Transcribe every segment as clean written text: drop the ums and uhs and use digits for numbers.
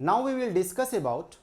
Now we will discuss about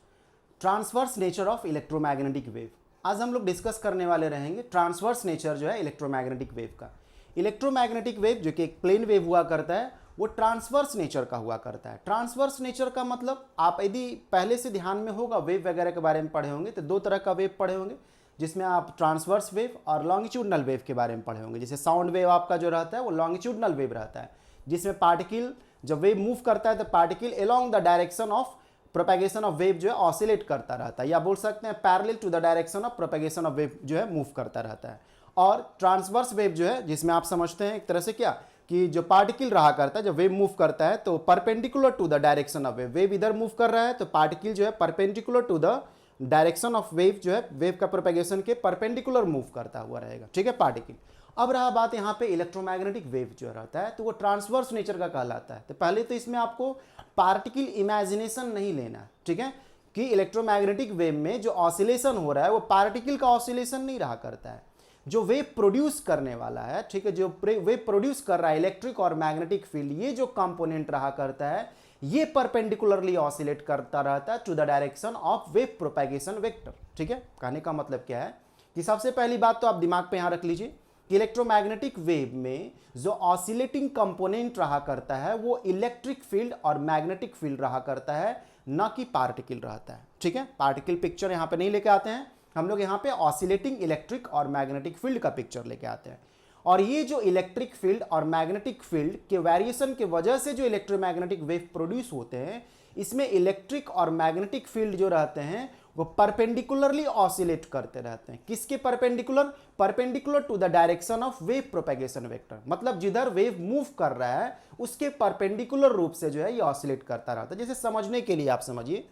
transverse nature of electromagnetic wave. आज हम लोग discuss करने वाले रहेंगे ट्रांसवर्स नेचर जो है इलेक्ट्रोमैग्नेटिक वेव का। इलेक्ट्रोमैग्नेटिक वेव जो कि एक प्लेन वेव हुआ करता है वो ट्रांसवर्स नेचर का हुआ करता है। ट्रांसवर्स नेचर का मतलब आप यदि पहले से ध्यान में होगा वेव वगैरह के बारे में पढ़े होंगे तो दो तरह का वेव पढ़े होंगे, जिसमें आप ट्रांसवर्स वेव और लॉन्गिट्यूडनल वेव के बारे में पढ़े होंगे। जैसे साउंड वेव आपका जो रहता है वो लॉन्गिट्यूडनल वेव रहता है, जिसमें पार्टिकल जब वेव मूव करता है तो particle along the direction of propagation of wave जो है ऑसिलेट करता रहता है, या बोल सकते हैं parallel to the direction of propagation of wave जो है मूव करता रहता है। और ट्रांसवर्स वेव जो है जिसमें आप समझते हैं एक तरह से क्या कि जो पार्टिकल रहा करता है जब वेव मूव करता है तो perpendicular to the direction of wave, wave इधर मूव कर रहा है तो पार्टिकल जो है perpendicular to the direction of wave जो है वेव का प्रोपेगेशन के परपेंडिकुलर मूव करता हुआ रहेगा, ठीक है, पार्टिकल। अब रहा बात यहाँ पे इलेक्ट्रोमैग्नेटिक वेव जो रहता है तो वो ट्रांसवर्स नेचर का कहलाता है। तो पहले तो इसमें आपको पार्टिकल इमेजिनेशन नहीं लेना, ठीक है, कि इलेक्ट्रोमैग्नेटिक वेव में जो ऑसिलेशन हो रहा है वो पार्टिकल का ऑसिलेशन नहीं रहा करता है। जो वेव प्रोड्यूस करने वाला है, ठीक है, जो वेव प्रोड्यूस कर रहा है इलेक्ट्रिक और मैग्नेटिक फील्ड, ये जो कंपोनेंट रहा करता है ये परपेंडिकुलरली ऑसिलेट करता रहता है to the direction of wave propagation vector, ठीक है। कहने का मतलब क्या है कि सबसे पहली बात तो आप दिमाग पे यहां रख लीजिए कि इलेक्ट्रोमैग्नेटिक वेव में जो ऑसिलेटिंग कंपोनेंट रहा करता है वो इलेक्ट्रिक फील्ड और मैग्नेटिक फील्ड रहा करता है, न कि पार्टिकल रहता है, ठीक है। पार्टिकल पिक्चर यहां पे नहीं लेके आते हैं हम लोग, यहां पे ऑसिलेटिंग इलेक्ट्रिक और मैग्नेटिक फील्ड का पिक्चर लेके आते हैं। और ये जो इलेक्ट्रिक फील्ड और मैग्नेटिक फील्ड के वेरिएशन के वजह से जो इलेक्ट्रोमैग्नेटिक वेव प्रोड्यूस होते हैं, इसमें इलेक्ट्रिक और मैग्नेटिक फील्ड जो रहते हैं वो परपेंडिकुलरली ऑसिलेट करते रहते हैं। किसके perpendicular? Perpendicular to the direction of wave propagation vector, मतलब जिधर वेव मूव कर रहा है उसके परपेंडिकुलर रूप से जो है ये ऑसिलेट करता रहता है। जैसे समझने के लिए आप समझिए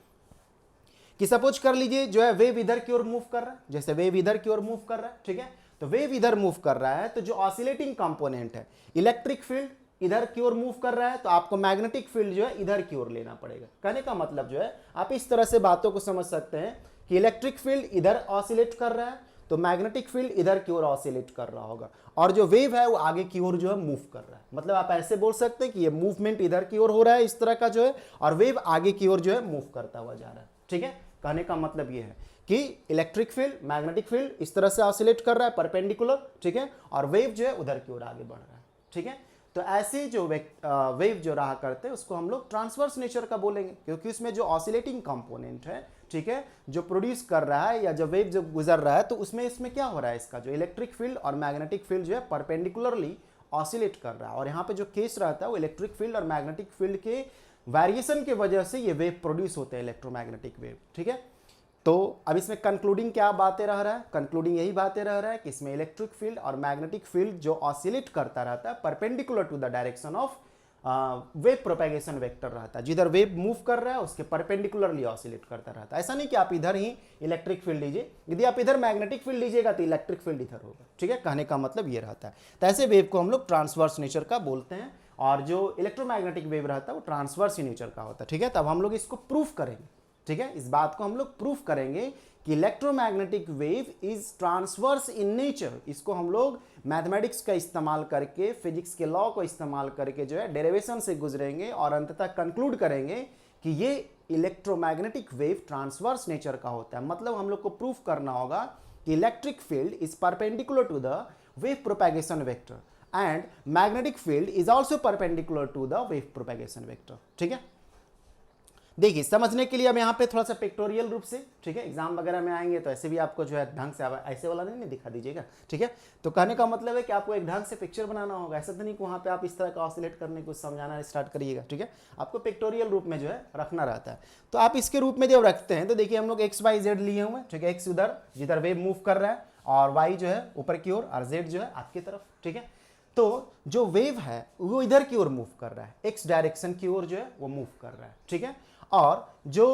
कि सपोज कर लीजिए जो है वेव इधर की ओर मूव कर रहा है, जैसे वेव इधर की ओर मूव कर रहा है, ठीक है, तो वेव इधर मूव कर रहा है तो जो ऑसिलेटिंग कंपोनेंट है इलेक्ट्रिक फील्ड इधर की ओर मूव कर रहा है तो आपको मैग्नेटिक फील्ड जो है इधर की ओर लेना पड़ेगा। कहने का मतलब जो है आप इस तरह से बातों को समझ सकते हैं कि इलेक्ट्रिक फील्ड इधर ऑसिलेट कर रहा है तो मैग्नेटिक फील्ड इधर की ओर ऑसिलेट कर रहा होगा, और जो वेव है वो आगे की ओर जो है मूव कर रहा है। मतलब आप ऐसे बोल सकते हैं कि ये मूवमेंट इधर की ओर हो रहा है इस तरह का जो है, और वेव आगे की ओर जो है मूव करता हुआ जा रहा है, ठीक है। कहने का मतलब ये है कि इलेक्ट्रिक फील्ड मैग्नेटिक फील्ड इस तरह से ऑसिलेट कर रहा है परपेंडिकुलर, ठीक है, और वेव जो है उधर की ओर आगे बढ़ रहा है, ठीक है। तो ऐसे जो वेव जो रहा करते हैं उसको हम लोग ट्रांसवर्स नेचर का बोलेंगे, क्योंकि उसमें जो ऑसिलेटिंग कंपोनेंट है, ठीक है, जो प्रोड्यूस कर रहा है या जो वेव जो गुजर रहा है तो उसमें इसमें क्या हो रहा है, इसका जो इलेक्ट्रिक फील्ड और मैग्नेटिक फील्ड जो है परपेंडिकुलरली ऑसिलेट कर रहा है। और यहाँ पे जो केस रहता है वो इलेक्ट्रिक फील्ड और मैग्नेटिक फील्ड के वेरिएशन के वजह से ये वेव प्रोड्यूस होते हैं, इलेक्ट्रोमैग्नेटिक वेव, ठीक है। तो अब इसमें कंक्लूडिंग क्या बातें रह रहा है? कंक्लूडिंग यही बातें रह रहा है कि इसमें इलेक्ट्रिक फील्ड और मैग्नेटिक फील्ड जो ऑसिलेट करता रहता है perpendicular to the direction of wave propagation vector रहता है, जिधर वेव मूव कर रहा है उसके परपेंडिकुलरली ऑसिलेट करता रहता है। ऐसा नहीं कि आप इधर ही इलेक्ट्रिक फील्ड लीजिए, यदि आप इधर मैग्नेटिक फील्ड लीजिएगा तो इलेक्ट्रिक फील्ड इधर होगा, ठीक है। कहने का मतलब ये रहता है। तो ऐसे वेव को हम लोग ट्रांसवर्स नेचर का बोलते हैं, और जो इलेक्ट्रोमैग्नेटिक वेव रहता है वो ट्रांसवर्स नेचर का होता है, ठीक है। तब हम लोग इसको प्रूफ करेंगे, ठीक है, इस बात को हम लोग प्रूफ करेंगे कि electromagnetic wave is transverse in nature. इसको हम लोग मैथमेटिक्स का इस्तेमाल करके, फिजिक्स के लॉ को इस्तेमाल करके जो है डेरिवेशन से गुजरेंगे और अंततः कंक्लूड करेंगे कि ये इलेक्ट्रोमैग्नेटिक वेव ट्रांसवर्स नेचर का होता है। मतलब हम लोग को प्रूफ करना होगा कि electric field is perpendicular to the wave propagation vector and magnetic field is also perpendicular to the wave propagation vector, ठीक है। देखिए समझने के लिए अब यहाँ पे थोड़ा सा पिक्टोरियल रूप से, ठीक है, एग्जाम वगैरह में आएंगे तो ऐसे भी आपको जो है ढंग से ऐसे वाला नहीं दिखा दीजिएगा, ठीक है। तो कहने का मतलब है कि आपको एक ढंग से पिक्चर बनाना होगा, ऐसा तो नहीं कि वहाँ पे आप इस तरह का ऑसिलेट करने को समझाना स्टार्ट करिएगा, ठीक है। आपको पिक्टोरियल रूप में जो है रखना रहता है। तो आप इसके रूप में जब रखते हैं तो देखिए हम लोग एक्स वाई जेड लिए हुए हैं, ठीक है, एक्स उधर जिधर वेव मूव कर रहा है और वाई जो है ऊपर की ओर और जेड जो है आपकी तरफ, ठीक है। तो जो वेव है वो इधर की ओर मूव कर रहा है, एक्स डायरेक्शन की ओर जो है वो मूव कर रहा है, ठीक है। और जो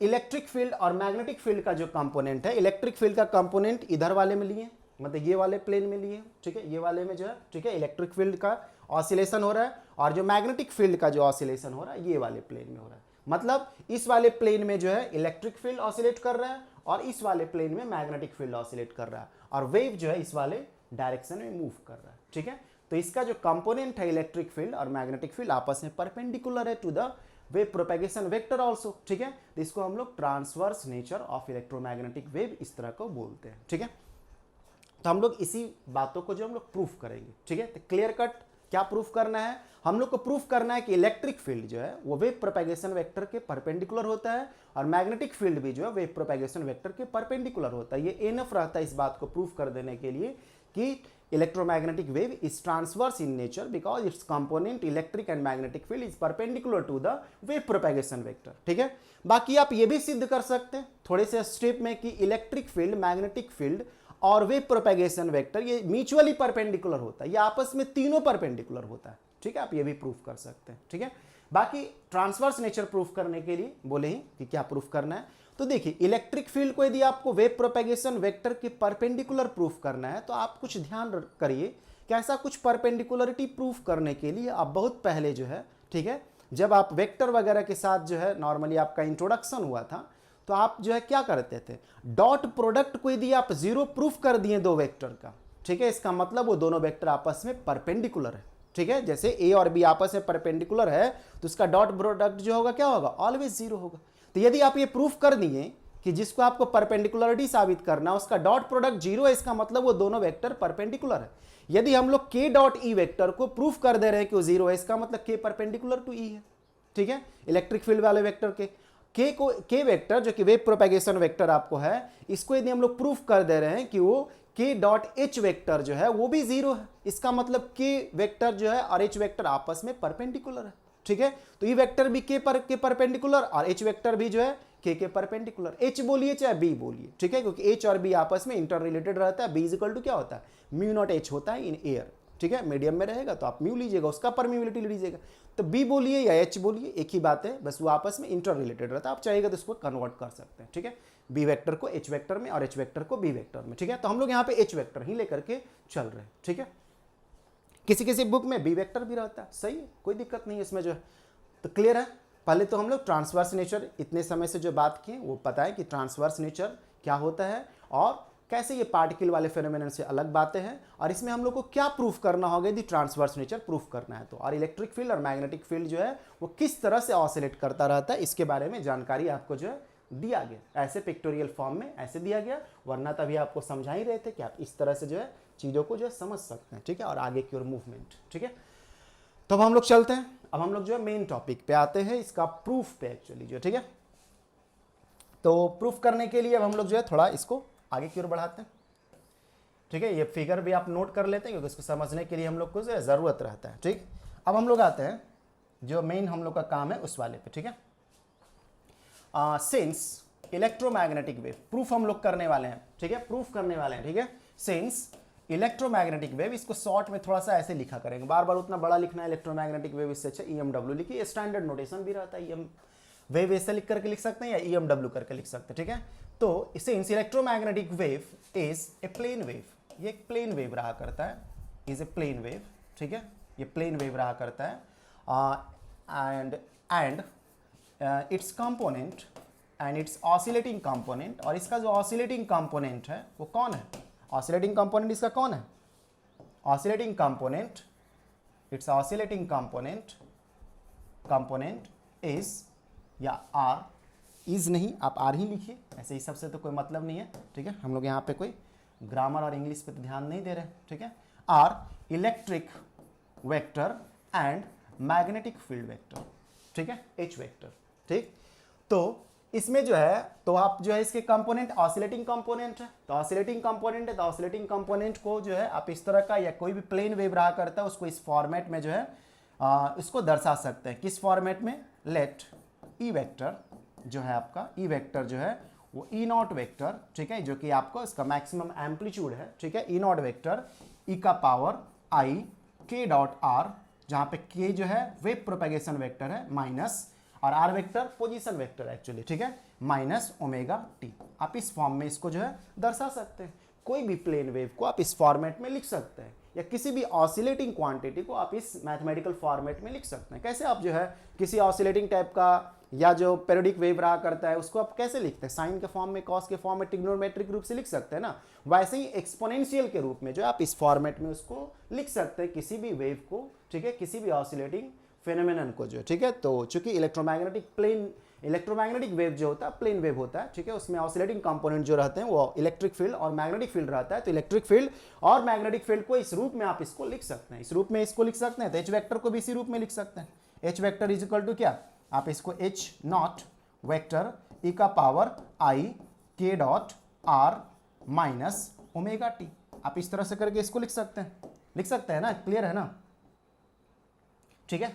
इलेक्ट्रिक फील्ड और मैग्नेटिक फील्ड का जो कंपोनेंट है, इलेक्ट्रिक फील्ड का कंपोनेंट इधर वाले में लिए, मतलब ये वाले प्लेन में लिए, ठीक है, ये वाले में जो है, ठीक है, इलेक्ट्रिक फील्ड का ऑसिलेशन हो रहा है, और जो मैग्नेटिक फील्ड का जो ऑसिलेशन हो रहा है ये वाले प्लेन में हो रहा है। मतलब इस वाले प्लेन में जो है इलेक्ट्रिक फील्ड ऑसिलेट कर रहा है और इस वाले प्लेन में मैग्नेटिक फील्ड ऑसिलेट कर रहा है, और वेव जो है इस वाले डायरेक्शन में मूव कर रहा है, ठीक है। तो इसका जो कंपोनेंट है इलेक्ट्रिक फील्ड और मैग्नेटिक फील्ड आपस में परपेंडिकुलर है to the wave propagation vector also, ठीक है। तो इसको हम लोग transverse nature of electromagnetic wave इस तरह को बोलते हैं, ठीक है। तो हम लोग इसी बातों को जो हम लोग प्रूफ करेंगे, ठीक है। तो क्लियर कट क्या प्रूफ करना है, हम लोग को प्रूफ करना है कि इलेक्ट्रिक फील्ड जो है वो वेव प्रोपेगेशन वेक्टर के परपेंडिकुलर होता है और मैग्नेटिक फील्ड भी जो है वेव प्रोपेगेशन वेक्टर के परपेंडिकुलर होता है। ये एनफ रहता है इस बात को प्रूफ कर देने के लिए कि electromagnetic wave is transverse in nature because its component electric and magnetic field is perpendicular to the wave propagation vector, ठीक है। बाकी आप ये भी सिद्ध कर सकते हैं थोड़े से स्टेप में कि इलेक्ट्रिक फील्ड, मैग्नेटिक फील्ड और वेव प्रोपेगेशन वेक्टर ये म्यूचुअली परपेंडिकुलर होता है, ये आपस में तीनों परपेंडिकुलर होता है, ठीक है। आप ये भी प्रूफ कर सकते हैं, ठीक है। बाकी ट्रांसवर्स नेचर प्रूफ करने के लिए बोले ही कि क्या प्रूफ करना है, तो देखिए इलेक्ट्रिक फील्ड को यदि आपको वेव प्रोपेगेशन वेक्टर के परपेंडिकुलर प्रूफ करना है तो आप कुछ ध्यान करिए कि ऐसा कुछ परपेंडिकुलरिटी प्रूफ करने के लिए आप बहुत पहले जो है, ठीक है, जब आप वेक्टर वगैरह के साथ जो है नॉर्मली आपका इंट्रोडक्शन हुआ था तो आप जो है क्या करते थे, डॉट प्रोडक्ट को यदि आप जीरो प्रूफ कर दिए दो वेक्टर का, ठीक है, इसका मतलब वो दोनों वेक्टर आपस में परपेंडिकुलर है, ठीक है। जैसे ए और बी आपस में परपेंडिकुलर है तो उसका डॉट प्रोडक्ट जो होगा क्या होगा, ऑलवेज जीरो होगा। तो यदि आप ये प्रूफ कर दिए कि जिसको आपको परपेंडिकुलरिटी साबित करना उसका डॉट प्रोडक्ट जीरो है, इसका मतलब वो दोनों वेक्टर परपेंडिकुलर है। यदि हम लोग के डॉट ई वेक्टर को प्रूफ कर दे रहे हैं कि वो जीरो है, इसका मतलब के परपेंडिकुलर टू ई है, ठीक है। इलेक्ट्रिक फील्ड वाले वेक्टर के वेक्टर जो कि वेव प्रोपेगेशन वेक्टर आपको है, इसको यदि हम लोग प्रूफ कर दे रहे हैं कि वो के डॉट एच वेक्टर जो है वो भी जीरो है, इसका मतलब के वेक्टर जो है और एच वेक्टर आपस में परपेंडिकुलर है, ठीक है। तो ई वेक्टर भी के परपेंडिकुलर और एच वेक्टर भी जो है के परपेंडिकुलर, एच बोलिए चाहे बी बोलिए, ठीक है, क्योंकि एच और बी आपस में इंटर रिलेटेड रहता है। बी इज इक्वल टू क्या होता है, म्यू नॉट एच होता है इन एयर, ठीक है। मीडियम में रहेगा तो आप म्यू लीजिएगा, उसका परमिबिलिटी लीजिएगा। तो बी बोलिए या एच बोलिए एक ही बात है, बस वो आपस में इंटर रिलेटेड रहता है। आप चाहेगा तो उसको कन्वर्ट कर सकते हैं, ठीक है, बी वेक्टर को एच वेक्टर में और एच वेक्टर को बी वेक्टर में, ठीक है। तो हम लोग यहाँ पे एच वेक्टर ही लेकर के चल रहे हैं, ठीक है। किसी किसी बुक में बी वेक्टर भी रहता है, सही है, कोई दिक्कत नहीं है इसमें जो है। तो क्लियर है, पहले तो हम लोग ट्रांसवर्स नेचर इतने समय से जो बात किए वो पता है कि ट्रांसवर्स नेचर क्या होता है और कैसे ये पार्टिकल वाले फेनोमेनन से अलग बातें हैं, और इसमें हम लोग को क्या प्रूफ करना होगा यदि ट्रांसवर्स नेचर प्रूफ करना है तो, और इलेक्ट्रिक फील्ड और मैग्नेटिक फील्ड जो है वो किस तरह से ऑसिलेट करता रहता है, इसके बारे में जानकारी आपको जो है दिया गया, ऐसे पिक्टोरियल फॉर्म में ऐसे दिया गया, वरना तभी आपको समझा ही रहे थे कि आप इस तरह से जो है चीज़ों को जो है समझ सकते हैं, ठीक है, और आगे की ओर मूवमेंट, ठीक है। तो अब हम लोग चलते हैं, अब हम लोग जो है मेन टॉपिक पे आते हैं, इसका प्रूफ पे एक्चुअली जो, ठीक है। तो प्रूफ करने के लिए अब हम लोग जो है थोड़ा इसको आगे की ओर बढ़ाते हैं, ठीक है। ये फिगर भी आप नोट कर लेते हैं क्योंकि इसको समझने के लिए हम लोग को जो है ज़रूरत रहता है, ठीक। अब हम लोग आते हैं जो मेन हम लोग का काम है उस वाले पे, ठीक है। सिंस इलेक्ट्रोमैग्नेटिक वेव प्रूफ हम लोग करने वाले हैं, ठीक है, प्रूफ करने वाले हैं, ठीक है। सिंस इलेक्ट्रोमैग्नेटिक वेव, इसको शॉर्ट में थोड़ा सा ऐसे लिखा करेंगे, बार बार उतना बड़ा लिखना है इलेक्ट्रोमैग्नेटिक वेव, इससे अच्छा EMW लिखिए, स्टैंडर्ड नोटेशन भी रहता है, वेव ऐसे लिख करके लिख सकते हैं या EMW करके लिख सकते हैं, ठीक है। तो since electromagnetic wave is a plane wave, ये एक प्लेन वेव रहा करता है, इज ए प्लेन वेव, ठीक है, ये प्लेन वेव रहा करता है, and it's component and it's oscillating component, और इसका जो ऑसिलेटिंग कंपोनेंट है वो कौन है, ऑसिलेटिंग कंपोनेंट इसका कौन है, oscillating component, it's oscillating component is, या आर, इज नहीं आप आर ही लिखिए, ऐसे ही सबसे तो कोई मतलब नहीं है, ठीक है, हम लोग यहाँ पे कोई ग्रामर और इंग्लिश पे तो ध्यान नहीं दे रहे, ठीक है। Are electric vector and magnetic field vector, ठीक है, एच वेक्टर, ठीक। तो इसमें जो है तो आप जो है इसके कंपोनेंट ऑसिलेटिंग कंपोनेंट है, तो ऑसिलेटिंग कंपोनेंट है, तो ऑसिलेटिंग कंपोनेंट को जो है आप इस तरह का या कोई भी प्लेन वेव रहा करता है उसको इस फॉर्मेट में जो है इसको दर्शा सकते हैं, किस फॉर्मेट में, लेट ई वेक्टर जो है आपका, ई वेक्टर जो है वो ई नॉट वेक्टर, ठीक है, जो कि आपको इसका मैक्सिमम एम्पलीट्यूड है, ठीक है, ई नॉट वेक्टर ई का power I K dot are, जहाँ पे के जो है वेव प्रोपेगेशन वेक्टर है माइनस, और R vector position vector actually, ठीक है, माइनस ओमेगा टी, आप इस फॉर्म में इसको जो है दर्शा सकते हैं। कोई भी प्लेन वेव को आप इस फॉर्मेट में लिख सकते हैं, या किसी भी ऑसिलेटिंग क्वांटिटी को आप इस मैथमेटिकल फॉर्मेट में लिख सकते हैं। कैसे आप जो है किसी ऑसिलेटिंग टाइप का या जो पेरियोडिक वेव रहा करता है उसको आप कैसे लिखते हैं, साइन के फॉर्म में, कॉस के फॉर्म में, ट्रिग्नोमेट्रिक रूप से लिख सकते हैं ना, वैसे ही एक्सपोनेंशियल के रूप में जो आप इस फॉर्मेट में उसको लिख सकते हैं किसी भी वेव को, ठीक है, किसी भी ऑसिलेटिंग फेनोमेनन को जो है, ठीक है। तो चूंकि इलेक्ट्रोमैग्नेटिक वेव जो होता है प्लेन वेव होता है, ठीक है, उसमें ऑसिलेटिंग कंपोनेंट जो रहते हैं वो इलेक्ट्रिक फील्ड और मैग्नेटिक फील्ड रहता है। तो इलेक्ट्रिक फील्ड और मैग्नेटिक फील्ड को इस रूप में आप इसको लिख सकते हैं, इस रूप में इसको लिख सकते हैं। तो एच वेक्टर को भी इसी रूप में लिख सकते हैं। H vector is equal to क्या, आप इसको एच नॉट वेक्टर ई का power I K dot R minus omega T, आप इस तरह से करके इसको लिख सकते हैं ना, क्लियर है ना, ठीक है।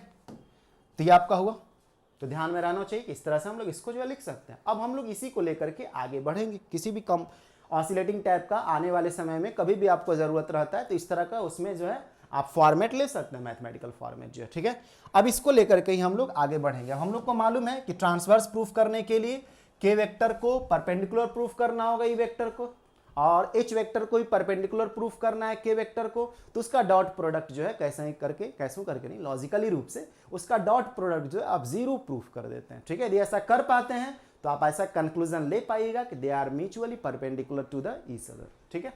तो ये आपका हुआ, तो ध्यान में रहना चाहिए कि इस तरह से हम लोग इसको जो है लिख सकते हैं। अब हम लोग इसी को लेकर के आगे बढ़ेंगे। किसी भी कम ऑसिलेटिंग टाइप का आने वाले समय में कभी भी आपको जरूरत रहता है तो इस तरह का उसमें जो है आप फॉर्मेट ले सकते हैं, मैथमेटिकल फॉर्मेट जो है, ठीक है। अब इसको लेकर के ही हम लोग आगे बढ़ेंगे। हम लोग को मालूम है कि ट्रांसवर्स प्रूफ करने के लिए के वेक्टर को परपेंडिकुलर प्रूफ करना होगा ई वेक्टर को, और एच वेक्टर को ही परपेंडिकुलर प्रूफ करना है के वेक्टर को। तो उसका डॉट प्रोडक्ट जो है कैसे करके नहीं, लॉजिकली रूप से उसका डॉट प्रोडक्ट जो है आप जीरो प्रूफ कर देते हैं, ठीक है। यदि ऐसा कर पाते हैं तो आप ऐसा कंक्लूजन ले पाइएगा कि they are mutually perpendicular to the each other, ठीक है।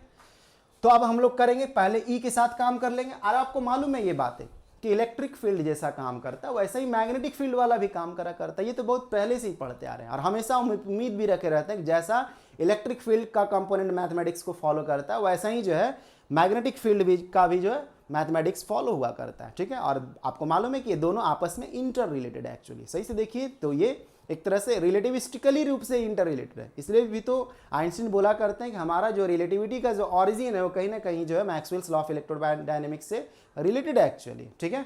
तो अब हम लोग करेंगे, पहले ई के साथ काम कर लेंगे। और आपको मालूम है ये बातें कि इलेक्ट्रिक फील्ड जैसा काम करता है वैसा ही मैग्नेटिक फील्ड वाला भी काम करा करता है। ये तो बहुत पहले से ही पढ़ते आ रहे हैं और हमेशा उम्मीद भी रखे रहते हैं कि जैसा इलेक्ट्रिक फील्ड का कंपोनेंट मैथमेटिक्स को फॉलो करता है वैसा ही जो है मैग्नेटिक फील्ड भी का भी जो है मैथमेटिक्स फॉलो हुआ करता है, ठीक है। और आपको मालूम है कि ये दोनों आपस में इंटर रिलेटेड है। एक्चुअली सही से देखिए तो ये एक तरह से रिलेटिविस्टिकली रूप से इंटर रिलेटेड है। इसलिए भी तो आइंस्टीन बोला करते हैं कि हमारा जो रिलेटिविटी का जो ऑरिजिन है वो कहीं ना कहीं जो है मैक्सवेल्स लॉ ऑफ इलेक्ट्रोडायनेमिक्स से रिलेटेड है एक्चुअली, ठीक है।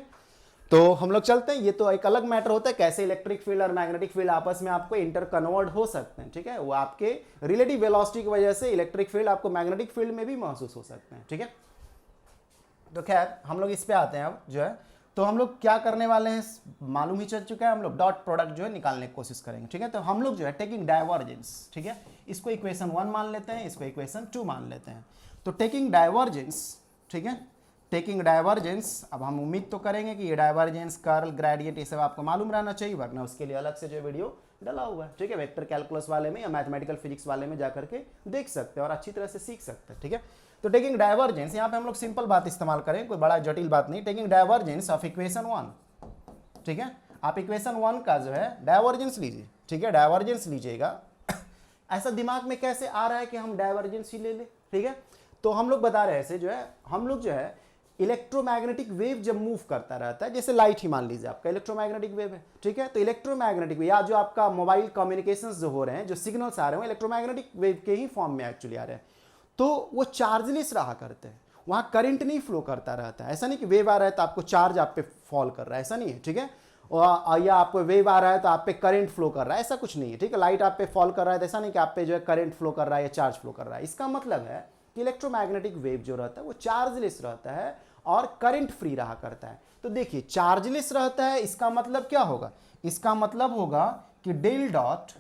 तो हम लोग चलते हैं, ये तो एक अलग मैटर होता है कैसे इलेक्ट्रिक फील्ड और मैग्नेटिक फील्ड आपस में आपको इंटर कन्वर्ट हो सकते हैं, ठीक है। वो आपके रिलेटिव वेलोसिटी की वजह से इलेक्ट्रिक फील्ड आपको मैग्नेटिक फील्ड में भी महसूस हो सकते हैं, ठीक है। तो खैर हम लोग इस पे आते हैं अब जो है, तो हम लोग क्या करने वाले हैं मालूम ही चल चुका है। हम लोग डॉट प्रोडक्ट जो है निकालने की कोशिश करेंगे, ठीक है। तो हम लोग जो है टेकिंग डाइवर्जेंस, ठीक है, इसको इक्वेशन 1 मान लेते हैं, इसको इक्वेशन 2 मान लेते हैं। तो टेकिंग डाइवर्जेंस, ठीक है, टेकिंग डाइवर्जेंस, अब हम उम्मीद तो करेंगे कि ये डाइवर्जेंस कर्ल ग्रेडियंट ये सब आपको मालूम रहना चाहिए, वरना उसके लिए अलग से जो वीडियो डला हुआ है, ठीक है। वेक्टर कैलकुलस वाले में या मैथमेटिकल फिजिक्स वाले में जाकर के देख सकते हैं और अच्छी तरह से सीख सकते हैं, ठीक है। तो टेकिंग डाइवर्जेंस, यहाँ पे हम लोग सिंपल बात इस्तेमाल करें, कोई बड़ा जटिल बात नहीं। टेकिंग डाइवर्जेंस ऑफ इक्वेशन 1, ठीक है, आप इक्वेशन 1 का जो है डाइवर्जेंस लीजिए, ठीक है, डाइवर्जेंस लीजिएगा। ऐसा दिमाग में कैसे आ रहा है कि हम डाइवर्जेंस ही ले ले, ठीक है। तो हम लोग बता रहे हैं जो है, हम लोग जो है इलेक्ट्रोमैग्नेटिक वेव जब मूव करता रहता है, जैसे लाइट ही मान लीजिए आपका इलेक्ट्रोमैग्नेटिक वेव है, ठीक है। तो इलेक्ट्रोमैग्नेटिक वेव या जो आपका मोबाइल कम्युनिकेशंस जो हो रहे हैं, जो सिग्नल्स आ रहे हैं इलेक्ट्रोमैग्नेटिक वेव के ही फॉर्म में एक्चुअली आ रहे हैं। तो वो चार्जलेस रहा करते हैं, वहाँ करंट नहीं फ्लो करता रहता है। ऐसा नहीं कि वेव आ रहा है तो आपको चार्ज आप पे फॉल कर रहा है, ऐसा नहीं है, ठीक है। या आपको वेव आ रहा है तो आप पे करंट फ्लो कर रहा है, ऐसा कुछ नहीं है, ठीक है। लाइट आप पे फॉल कर रहा है तो ऐसा नहीं कि आप पे जो है करंट फ्लो कर रहा है या चार्ज फ्लो कर रहा है। इसका मतलब है कि इलेक्ट्रोमैग्नेटिक वेव जो रहता है वो चार्जलेस रहता है और करंट फ्री रहा करता है। तो देखिए चार्जलेस रहता है, इसका मतलब क्या होगा, इसका मतलब होगा कि del dot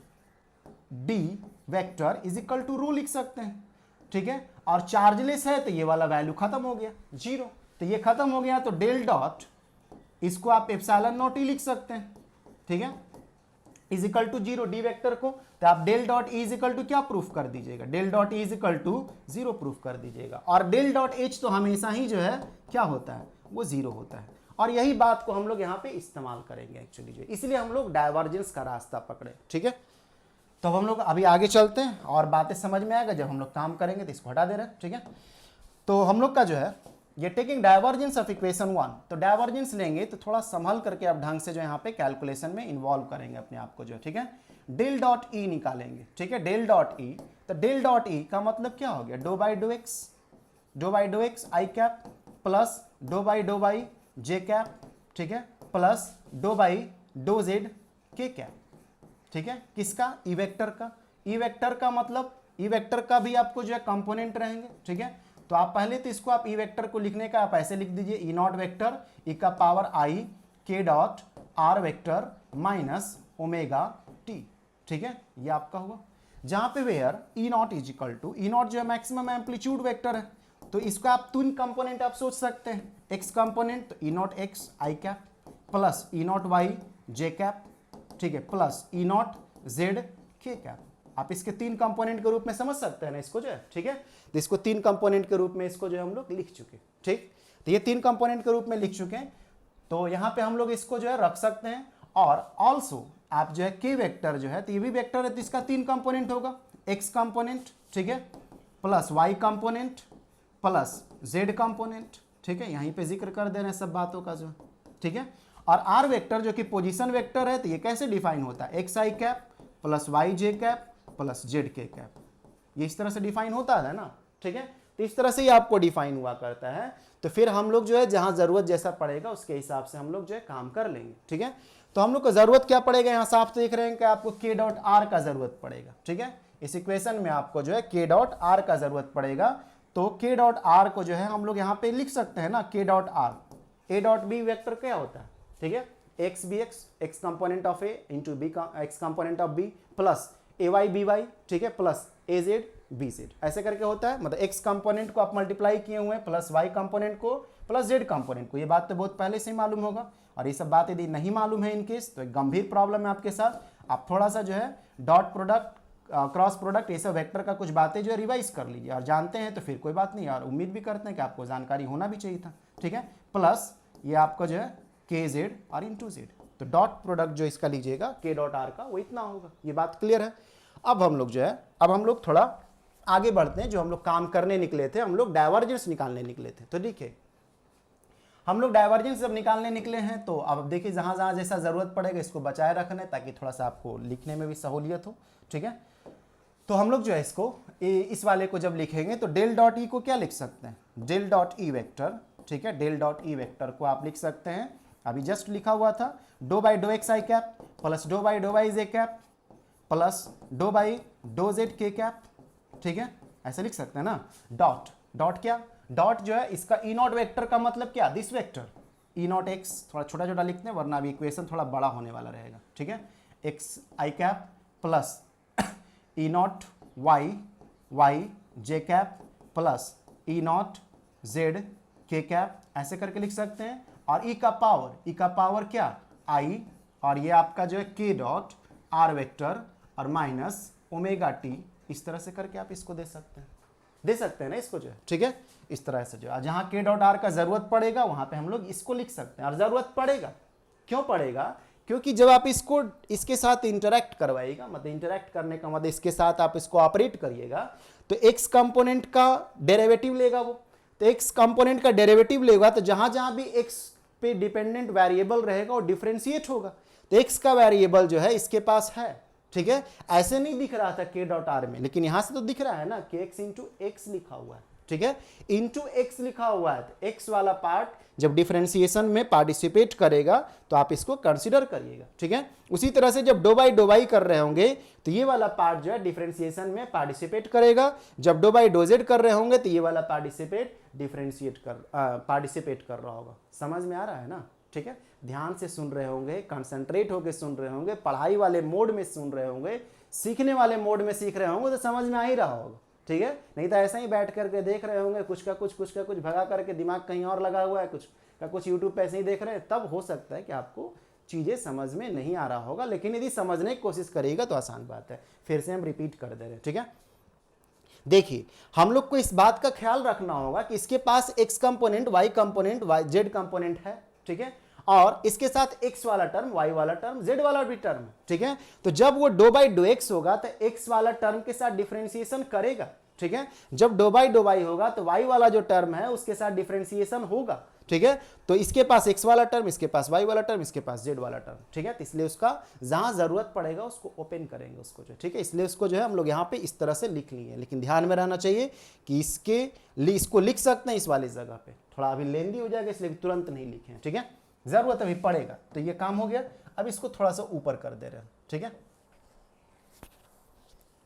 d vector is equal to rho लिख सकते हैं, ठीक है। और चार्जलेस है तो ये वाला वैल्यू खत्म हो गया, 0, तो ये खत्म हो गया। तो डेल डॉट, इसको आप एप्सिलॉन नॉट ई लिख सकते हैं, ठीक है, is equal to 0 D vector को। तो आप del dot E is equal to क्या प्रूफ कर दीजिएगा, del dot E is equal to 0 proof कर दीजिएगा। और डेल डॉट एच तो हमेशा ही जो है क्या होता है, वो 0 होता है। और यही बात को हम लोग यहाँ पे इस्तेमाल करेंगे एक्चुअली जो, इसलिए हम लोग डाइवर्जेंस का रास्ता पकड़े, ठीक है। तो हम लोग अभी आगे चलते हैं और बातें समझ में आएगा जब हम लोग काम करेंगे, तो इसको हटा दे रहे हैं, ठीक है। तो हम लोग का जो है ये टेकिंग डाइवर्जेंस ऑफ इक्वेशन 1, तो डाइवर्जेंस लेंगे तो थोड़ा संभल करके आप ढंग से जो यहाँ पे कैलकुलेशन में इन्वॉल्व करेंगे अपने आप को जो, ठीक है। डेल डॉट ई निकालेंगे, ठीक है, डेल डॉट ई। तो डेल डॉट ई का मतलब क्या हो गया, dough by do X I cap plus do by J cap, ठीक है, plus do by do Z के कैप, ठीक है। किसका, ई वेक्टर का। ई वेक्टर का मतलब ई वेक्टर का भी आपको जो है कंपोनेंट रहेंगे, ठीक है। तो आप पहले तो इसको आप ई वेक्टर को लिखने का आप ऐसे लिख दीजिए, ई नॉट वेक्टर ई का power I K dot R vector minus omega T, ठीक है, ये आपका हुआ। जहां पे where E naught is equal to, E naught जो है मैक्सिमम एम्पलीट्यूड वेक्टर है, तो इसका आप 3 कंपोनेंट आप सोच सकते हैं। एक्स कंपोनेंट तो ई नॉट एक्स आई कैप प्लस ई नॉट वाई जे कैप, ठीक है, प्लस ई नॉट जेड के कैप। आप इसके 3 कंपोनेंट के रूप में समझ सकते हैं ना इसको जो है, ठीक है। तो इसको 3 कंपोनेंट के रूप में इसको जो है हम लोग लिख चुके, ठीक। तो ये 3 कंपोनेंट के रूप में लिख चुके हैं। तो यहाँ पे हम लोग इसको जो है रख सकते हैं। और ऑल्सो आप जो है के वेक्टर जो है, तो ये भी वेक्टर है, तो इसका 3 कंपोनेंट होगा, एक्स कंपोनेंट, ठीक है, plus Y component plus Z component, ठीक है। यहीं पे जिक्र कर दे रहे हैं सब बातों का जो, ठीक है। और आर वेक्टर जो कि पोजीशन वेक्टर है, तो ये कैसे डिफाइन होता है, एक्स आई कैप प्लस वाई जे कैप प्लस जेड के कैप, ये इस तरह से डिफाइन होता है ना, ठीक है। तो इस तरह से ही आपको डिफाइन हुआ करता है। तो फिर हम लोग जो है जहां जरूरत जैसा पड़ेगा उसके हिसाब से हम लोग जो है काम कर लेंगे, ठीक है। तो हम लोग को जरूरत क्या पड़ेगा, यहाँ साफ देख रहे हैं कि आपको के डॉट आर का जरूरत पड़ेगा, ठीक है। इस इक्वेशन में आपको जो है के डॉट आर का जरूरत पड़ेगा। तो के डॉट आर को जो है हम लोग यहाँ पे लिख सकते हैं ना, K dot R, A dot B vector क्या होता है, ठीक है, X B X, X component of A into B X component of B plus A Y B Y, ठीक है, plus A Z B Z, ऐसे करके होता है। मतलब एक्स कंपोनेंट को आप मल्टीप्लाई किए हुए प्लस वाई कंपोनेंट को प्लस जेड कंपोनेंट को, ये बात तो बहुत पहले से ही मालूम होगा। और ये सब बात यदि नहीं मालूम है इनकेस, तो एक गंभीर प्रॉब्लम है आपके साथ। आप थोड़ा सा जो है डॉट प्रोडक्ट, क्रॉस प्रोडक्ट, ये सब वेक्टर का कुछ बातें जो है रिवाइज कर लीजिए, और जानते हैं तो फिर कोई बात नहीं, और उम्मीद भी करते हैं कि आपको जानकारी होना भी चाहिए था, ठीक है। प्लस ये आपका जो है के जेड और इंटू जेड, तो डॉट प्रोडक्ट जो इसका लीजिएगा के डॉट आर का, वो इतना होगा। ये बात क्लियर है। अब हम लोग जो है, अब हम लोग थोड़ा आगे बढ़ते हैं। जो हम लोग काम करने निकले थे, हम लोग डाइवर्जेंस निकालने निकले थे। तो देखिए हम लोग डाइवर्जेंस जब निकालने निकले हैं, तो अब देखिए जहां जहां जैसा जरूरत पड़ेगा इसको बचाए रखना, ताकि थोड़ा सा आपको लिखने में भी सहूलियत हो, ठीक है। तो हम लोग जो है इसको इस वाले को जब लिखेंगे तो डेल डॉट ई को क्या लिख सकते हैं, डेल डॉट ई वेक्टर, ठीक है। डेल डॉट ई वेक्टर को आप लिख सकते हैं, अभी जस्ट लिखा हुआ था, do by do X I cap plus do by Y J cap plus do by do Z के कैप, ठीक है, ऐसे लिख सकते हैं ना। डॉट, डॉट क्या, डॉट जो है इसका ई नॉट वेक्टर का मतलब क्या, this vector E naught x, थोड़ा छोटा छोटा लिखते हैं वरना अभी इक्वेशन थोड़ा बड़ा होने वाला रहेगा, ठीक है। एक्स आई कैप प्लस ई नॉट वाई वाई जे कैप प्लस ई नॉट जेड के कैप, ऐसे करके लिख सकते हैं। और ई का पावर क्या, आई, और ये आपका जो है के डॉट आर वेक्टर और माइनस ओमेगा टी, इस तरह से करके आप इसको दे सकते हैं ना इसको जो है, ठीक है। इस तरह से जो है जहां के डॉट आर का जरूरत पड़ेगा वहां पे हम लोग इसको लिख सकते हैं। और जरूरत पड़ेगा, क्यों पड़ेगा, क्योंकि जब आप इसको इसके साथ इंटरैक्ट करवाइएगा, मतलब इंटरैक्ट करने का मतलब इसके साथ आप इसको ऑपरेट करिएगा, तो एक्स कंपोनेंट का डेरिवेटिव लेगा वो, तो एक्स कंपोनेंट का डेरिवेटिव लेगा, तो जहां जहां भी एक्स पे डिपेंडेंट वेरिएबल रहेगा वो डिफरेंशिएट होगा। तो एक्स का वेरिएबल जो है इसके पास है, ठीक है। ऐसे नहीं दिख रहा था के डॉट आर में, लेकिन यहां से तो दिख रहा है ना कि एक्स इंटू एक्स लिखा हुआ है, ठीक है, इंटू एक्स लिखा हुआ है। तो एक्स वाला पार्ट जब डिफरेंशिएशन में पार्टिसिपेट करेगा तो आप इसको कंसीडर करिएगा, ठीक है। उसी तरह से जब डो बाई कर रहे होंगे तो ये वाला पार्ट जो है डिफरेंशिएशन में पार्टिसिपेट करेगा, जब डो बाई डो जेड कर रहे होंगे तो ये वाला पार्टिसिपेट कर रहा होगा। समझ में आ रहा है ना, ठीक है। ध्यान से सुन रहे होंगे, कंसंट्रेट होकर सुन रहे होंगे, पढ़ाई वाले मोड में सुन रहे होंगे, सीखने वाले मोड में सीख रहे होंगे, तो समझ में आ ही रहा होगा, ठीक है। नहीं तो ऐसा ही बैठ करके देख रहे होंगे, कुछ का कुछ भगा करके दिमाग कहीं और लगा हुआ है, कुछ का कुछ यूट्यूब पे ऐसे ही देख रहे हैं, तब हो सकता है कि आपको चीज़ें समझ में नहीं आ रहा होगा। लेकिन यदि समझने की कोशिश करिएगा तो आसान बात है। फिर से हम रिपीट कर दे रहे हैं, ठीक है। देखिए हम लोग को इस बात का ख्याल रखना होगा कि इसके पास x component, y component, z component है, ठीक है, और इसके साथ x वाला टर्म, y वाला टर्म, z वाला भी टर्म, ठीक है। तो जब वो डो बाई डो एक्स होगा तो x वाला टर्म के साथ डिफरेंशिएशन करेगा, ठीक है। जब डो बाई डो वाई होगा तो y वाला जो टर्म है उसके साथ डिफरेंशिएशन होगा, ठीक है। तो इसके पास x वाला टर्म, इसके पास y वाला टर्म, इसके पास z वाला टर्म, ठीक है। तो इसलिए उसका जहां जरूरत पड़ेगा उसको ओपन करेंगे उसको जो, ठीक है। इसलिए उसको जो है हम लोग यहाँ पे इस तरह से लिख लिए, लेकिन ध्यान में रहना चाहिए कि इसको लिख सकते हैं इस वाली जगह पे, थोड़ा अभी लेंदी हो जाएगा इसलिए तुरंत नहीं लिखे, ठीक है। जरूरत अभी पड़ेगा तो ये काम हो गया। अब इसको थोड़ा सा ऊपर कर दे रहे हैं, ठीक है,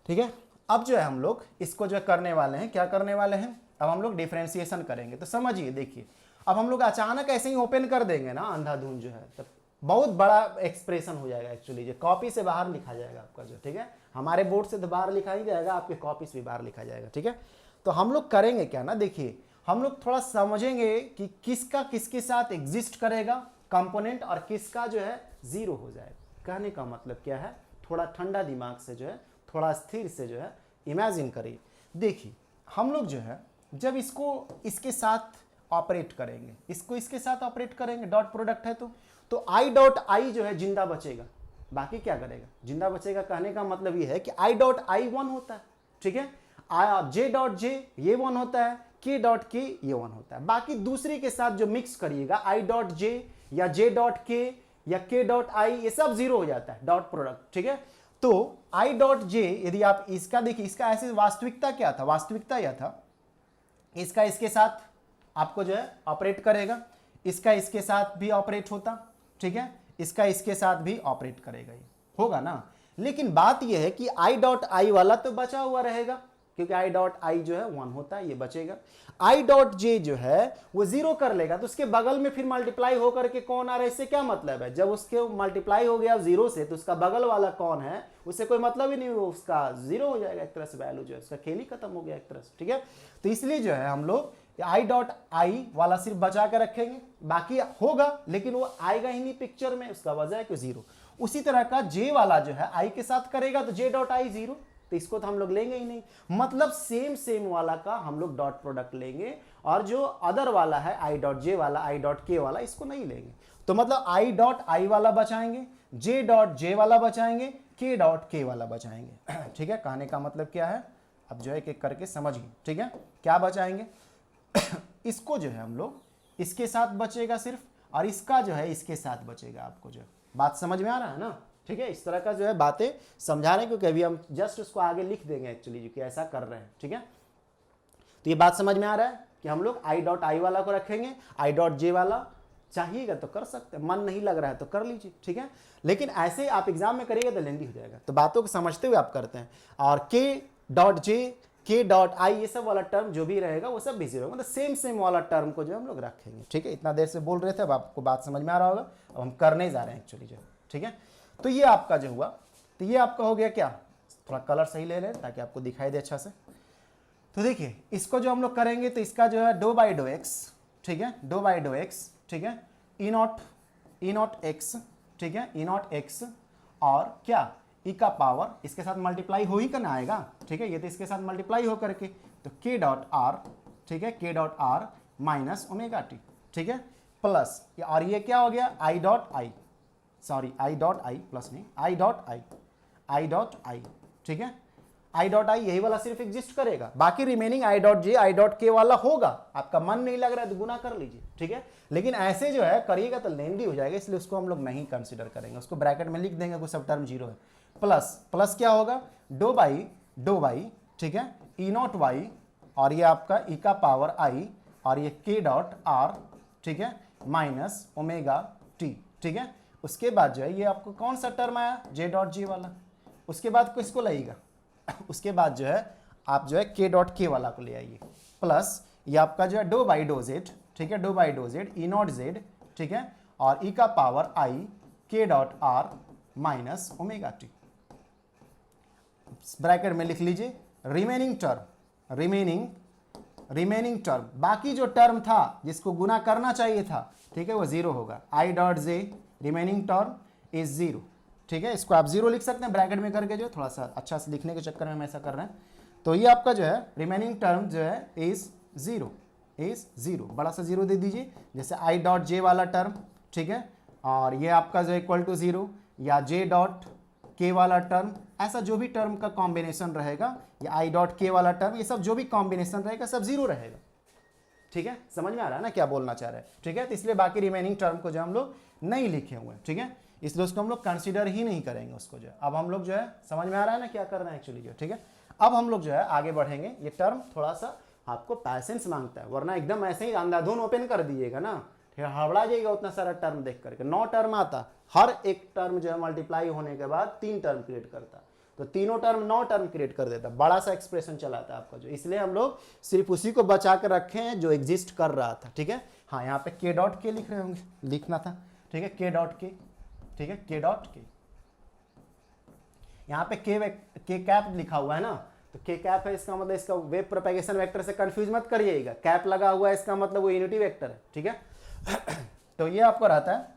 ठीक है। अब जो है हम लोग इसको जो करने वाले हैं, क्या करने वाले हैं, अब हम लोग डिफरेंशिएशन करेंगे। तो समझिए, देखिए अब हम लोग अचानक ऐसे ही ओपन कर देंगे ना अंधाधुंध जो है, तो बहुत बड़ा एक्सप्रेशन हो जाएगा। एक्चुअली जो कॉपी से बाहर लिखा जाएगा आपका जो, ठीक है, हमारे बोर्ड से तो बाहर लिखा ही जाएगा, आपके कॉपी से भी बाहर लिखा जाएगा, ठीक है। तो हम लोग करेंगे क्या ना, देखिए हम लोग थोड़ा समझेंगे कि किसका किसके साथ एग्जिस्ट करेगा कंपोनेंट और किसका जो है जीरो हो जाएगा। कहने का मतलब क्या है, थोड़ा ठंडा दिमाग से जो है, थोड़ा स्थिर से जो है इमेजिन करिए। देखिए हम लोग जो है जब इसको इसके साथ ऑपरेट करेंगे, इसको इसके साथ ऑपरेट करेंगे, डॉट प्रोडक्ट है तो आई डॉट आई जो है जिंदा बचेगा, बाकी क्या करेगा, जिंदा बचेगा। कहने का मतलब ये है कि आई डॉट आई 1 होता है, ठीक है, जे डॉट जे ये 1 होता है, के डॉट के ये 1 होता है, बाकी दूसरे के साथ जो मिक्स करिएगा आई डॉट जे या जे डॉट के या के डॉट आई ये सब 0 हो जाता है, डॉट प्रोडक्ट, ठीक है। तो आई डॉट जे यदि आप इसका देखिए, इसका ऐसे वास्तविकता क्या था, वास्तविकता यह था इसका इसके साथ आपको जो है ऑपरेट करेगा, इसका इसके साथ भी ऑपरेट होता, ठीक है, इसका इसके साथ भी ऑपरेट करेगा, ये होगा ना। लेकिन बात यह है कि आई डॉट आई वाला तो बचा हुआ रहेगा, क्योंकि आई डॉट आई जो है 1 होता है, ये बचेगा। आई डॉट जे जो है वो 0 कर लेगा, तो उसके बगल में फिर मल्टीप्लाई होकर के कौन आ रहा है, इससे क्या मतलब है, जब उसके मल्टीप्लाई हो गया 0 से तो उसका बगल वाला कौन है उससे कोई मतलब ही नहीं, वो उसका 0 हो जाएगा एक तरह से, वैल्यू जो है उसका खेल ही खत्म हो गया एक तरह से, ठीक है। तो इसलिए जो है हम लोग आई डॉट आई वाला सिर्फ बचा के रखेंगे, बाकी होगा लेकिन वो आएगा ही नहीं पिक्चर में, उसका वजह है कि 0। उसी तरह का जे वाला जो है आई के साथ करेगा तो जे डॉट आई 0, तो इसको तो हम लोग लेंगे ही नहीं, मतलब सेम वाला का हम लोग डॉट प्रोडक्ट लेंगे, और जो अदर वाला है आई डॉट जे वाला, आई डॉट के वाला, इसको नहीं लेंगे। तो मतलब आई डॉट आई वाला बचाएंगे, जे डॉट जे वाला बचाएंगे, के डॉट के वाला बचाएंगे, ठीक है। कहने का मतलब क्या है, अब जो है एक एक करके समझिए, ठीक है। क्या बचाएंगे इसको जो है हम लोग इसके साथ बचेगा सिर्फ, और इसका जो है इसके साथ बचेगा, आपको जो बात समझ में आ रहा है ना, ठीक है। इस तरह का जो है बातें समझा रहे हैं, क्योंकि अभी हम जस्ट उसको आगे लिख देंगे एक्चुअली जो कि ऐसा कर रहे हैं, ठीक है। तो ये बात समझ में आ रहा है कि हम लोग आई डॉट आई वाला को रखेंगे, आई डॉट जे वाला चाहिएगा तो कर सकते हैं, मन नहीं लग रहा है तो कर लीजिए, ठीक है। लेकिन ऐसे आप एग्जाम में करिएगा तो लेंदी हो जाएगा, तो बातों को समझते हुए आप करते हैं। और के डॉट जे, के डॉट आई, ये सब वाला टर्म जो भी रहेगा वो सब भी 0, मतलब सेम वाला टर्म को जो हम लोग रखेंगे, ठीक है। इतना देर से बोल रहे थे, अब आपको बात समझ में आ रहा होगा, अब हम करने जा रहे हैं एक्चुअली जो, ठीक है। तो ये आपका जो हुआ, तो ये आपका हो गया क्या, थोड़ा कलर सही ले लें ताकि आपको दिखाई दे अच्छा से। तो देखिए इसको जो हम लोग करेंगे तो इसका जो है डो बाई डो एक्स, ठीक है, डो बाई डो एक्स, ठीक है, ई नॉट एक्स, ठीक है, ई नॉट एक्स, और क्या ई का पावर इसके साथ मल्टीप्लाई हो ही करना आएगा, ठीक है, ये तो इसके साथ मल्टीप्लाई हो करके, तो के डॉट आर, ठीक है, के dot R minus omega T, ठीक है, प्लस, और ये क्या हो गया I dot I, sorry I dot I plus नहीं, आई डॉट आई, ठीक है, आई डॉट आई यही वाला सिर्फ एग्जिस्ट करेगा, बाकी remaining I dot J, I dot के वाला होगा। आपका मन नहीं लग रहा है तो गुना कर लीजिए, ठीक है। लेकिन ऐसे जो है करिएगा तो लेंदी हो जाएगा, इसलिए उसको हम लोग नहीं कंसिडर करेंगे, उसको ब्रैकेट में लिख देंगे, कोई सब टर्म 0 है, प्लस क्या होगा डो बाई, ठीक है, ई नॉट वाई, और ये आपका ई का पावर आई, और ये के डॉट आर, ठीक है, माइनस ओमेगा टी, ठीक है। उसके बाद जो है ये आपको कौन सा टर्म आया, जे डॉट जी वाला, उसके बाद किसको लगेगा उसके बाद जो है आप जो है के डॉट के वाला को ले आइए, प्लस ये आपका जो है डो बाई डो जेड, ठीक है, dough by do Z E naught Z, ठीक है, और ई का power I K dot R minus omega T, bracket में लिख लीजिए रिमेनिंग टर्म, बाकी जो टर्म था जिसको गुना करना चाहिए था, ठीक है, वो 0 होगा, I dot J remaining term is 0, ठीक है, इसको आप 0 लिख सकते हैं ब्रैकेट में करके, जो थोड़ा सा अच्छा से लिखने के चक्कर में हम ऐसा कर रहे हैं। तो ये आपका जो है रिमेनिंग टर्म जो है इज 0, बड़ा सा 0 दे दीजिए, जैसे आई डॉट जे वाला टर्म, ठीक है, और ये आपका जो इक्वल टू 0, या जे डॉट के वाला टर्म, ऐसा जो भी टर्म का कॉम्बिनेशन रहेगा, या आई डॉट के वाला टर्म, ये सब जो भी कॉम्बिनेशन रहेगा सब 0 रहेगा, ठीक है। समझ में आ रहा है ना क्या बोलना चाह रहे हैं, ठीक है। तो इसलिए बाकी रिमेनिंग टर्म को जो हम लोग नहीं लिखे हुए हैं, ठीक है, इसलिए उसको हम लोग कंसीडर ही नहीं करेंगे उसको जो है। अब हम लोग जो है समझ में आ रहा है ना क्या कर रहे हैं एक्चुअली जो, ठीक है। अब हम लोग जो है आगे बढ़ेंगे, ये टर्म थोड़ा सा आपको पैसेंस मांगता है, वरना एकदम ऐसे ही अंधाधुन ओपन कर दिएगा ना, फिर हड़बड़ा जाएगा उतना सारा टर्म देख करके। 9 टर्म आता, हर एक टर्म जो है मल्टीप्लाई होने के बाद 3 टर्म क्रिएट करता, तो तीनों टर्म 9 टर्म क्रिएट कर देता, बड़ा सा एक्सप्रेशन चलाता है आपका जो, इसलिए हम लोग सिर्फ उसी को बचा कर रखे हैं जो एग्जिस्ट कर रहा था, ठीक है। हाँ, यहाँ पे के डॉट के लिख रहे होंगे, लिखना था, ठीक है, के डॉट के, ठीक है, के डॉट के, यहाँ पे के कैप लिखा हुआ है ना, तो के कैप है, इसका मतलब इसका वेव प्रोपेगेशन वेक्टर से कंफ्यूज मत करिएगा, कैप लगा हुआ है इसका मतलब वो यूनिटी वेक्टर है, ठीक है। तो ये आपको रहता है।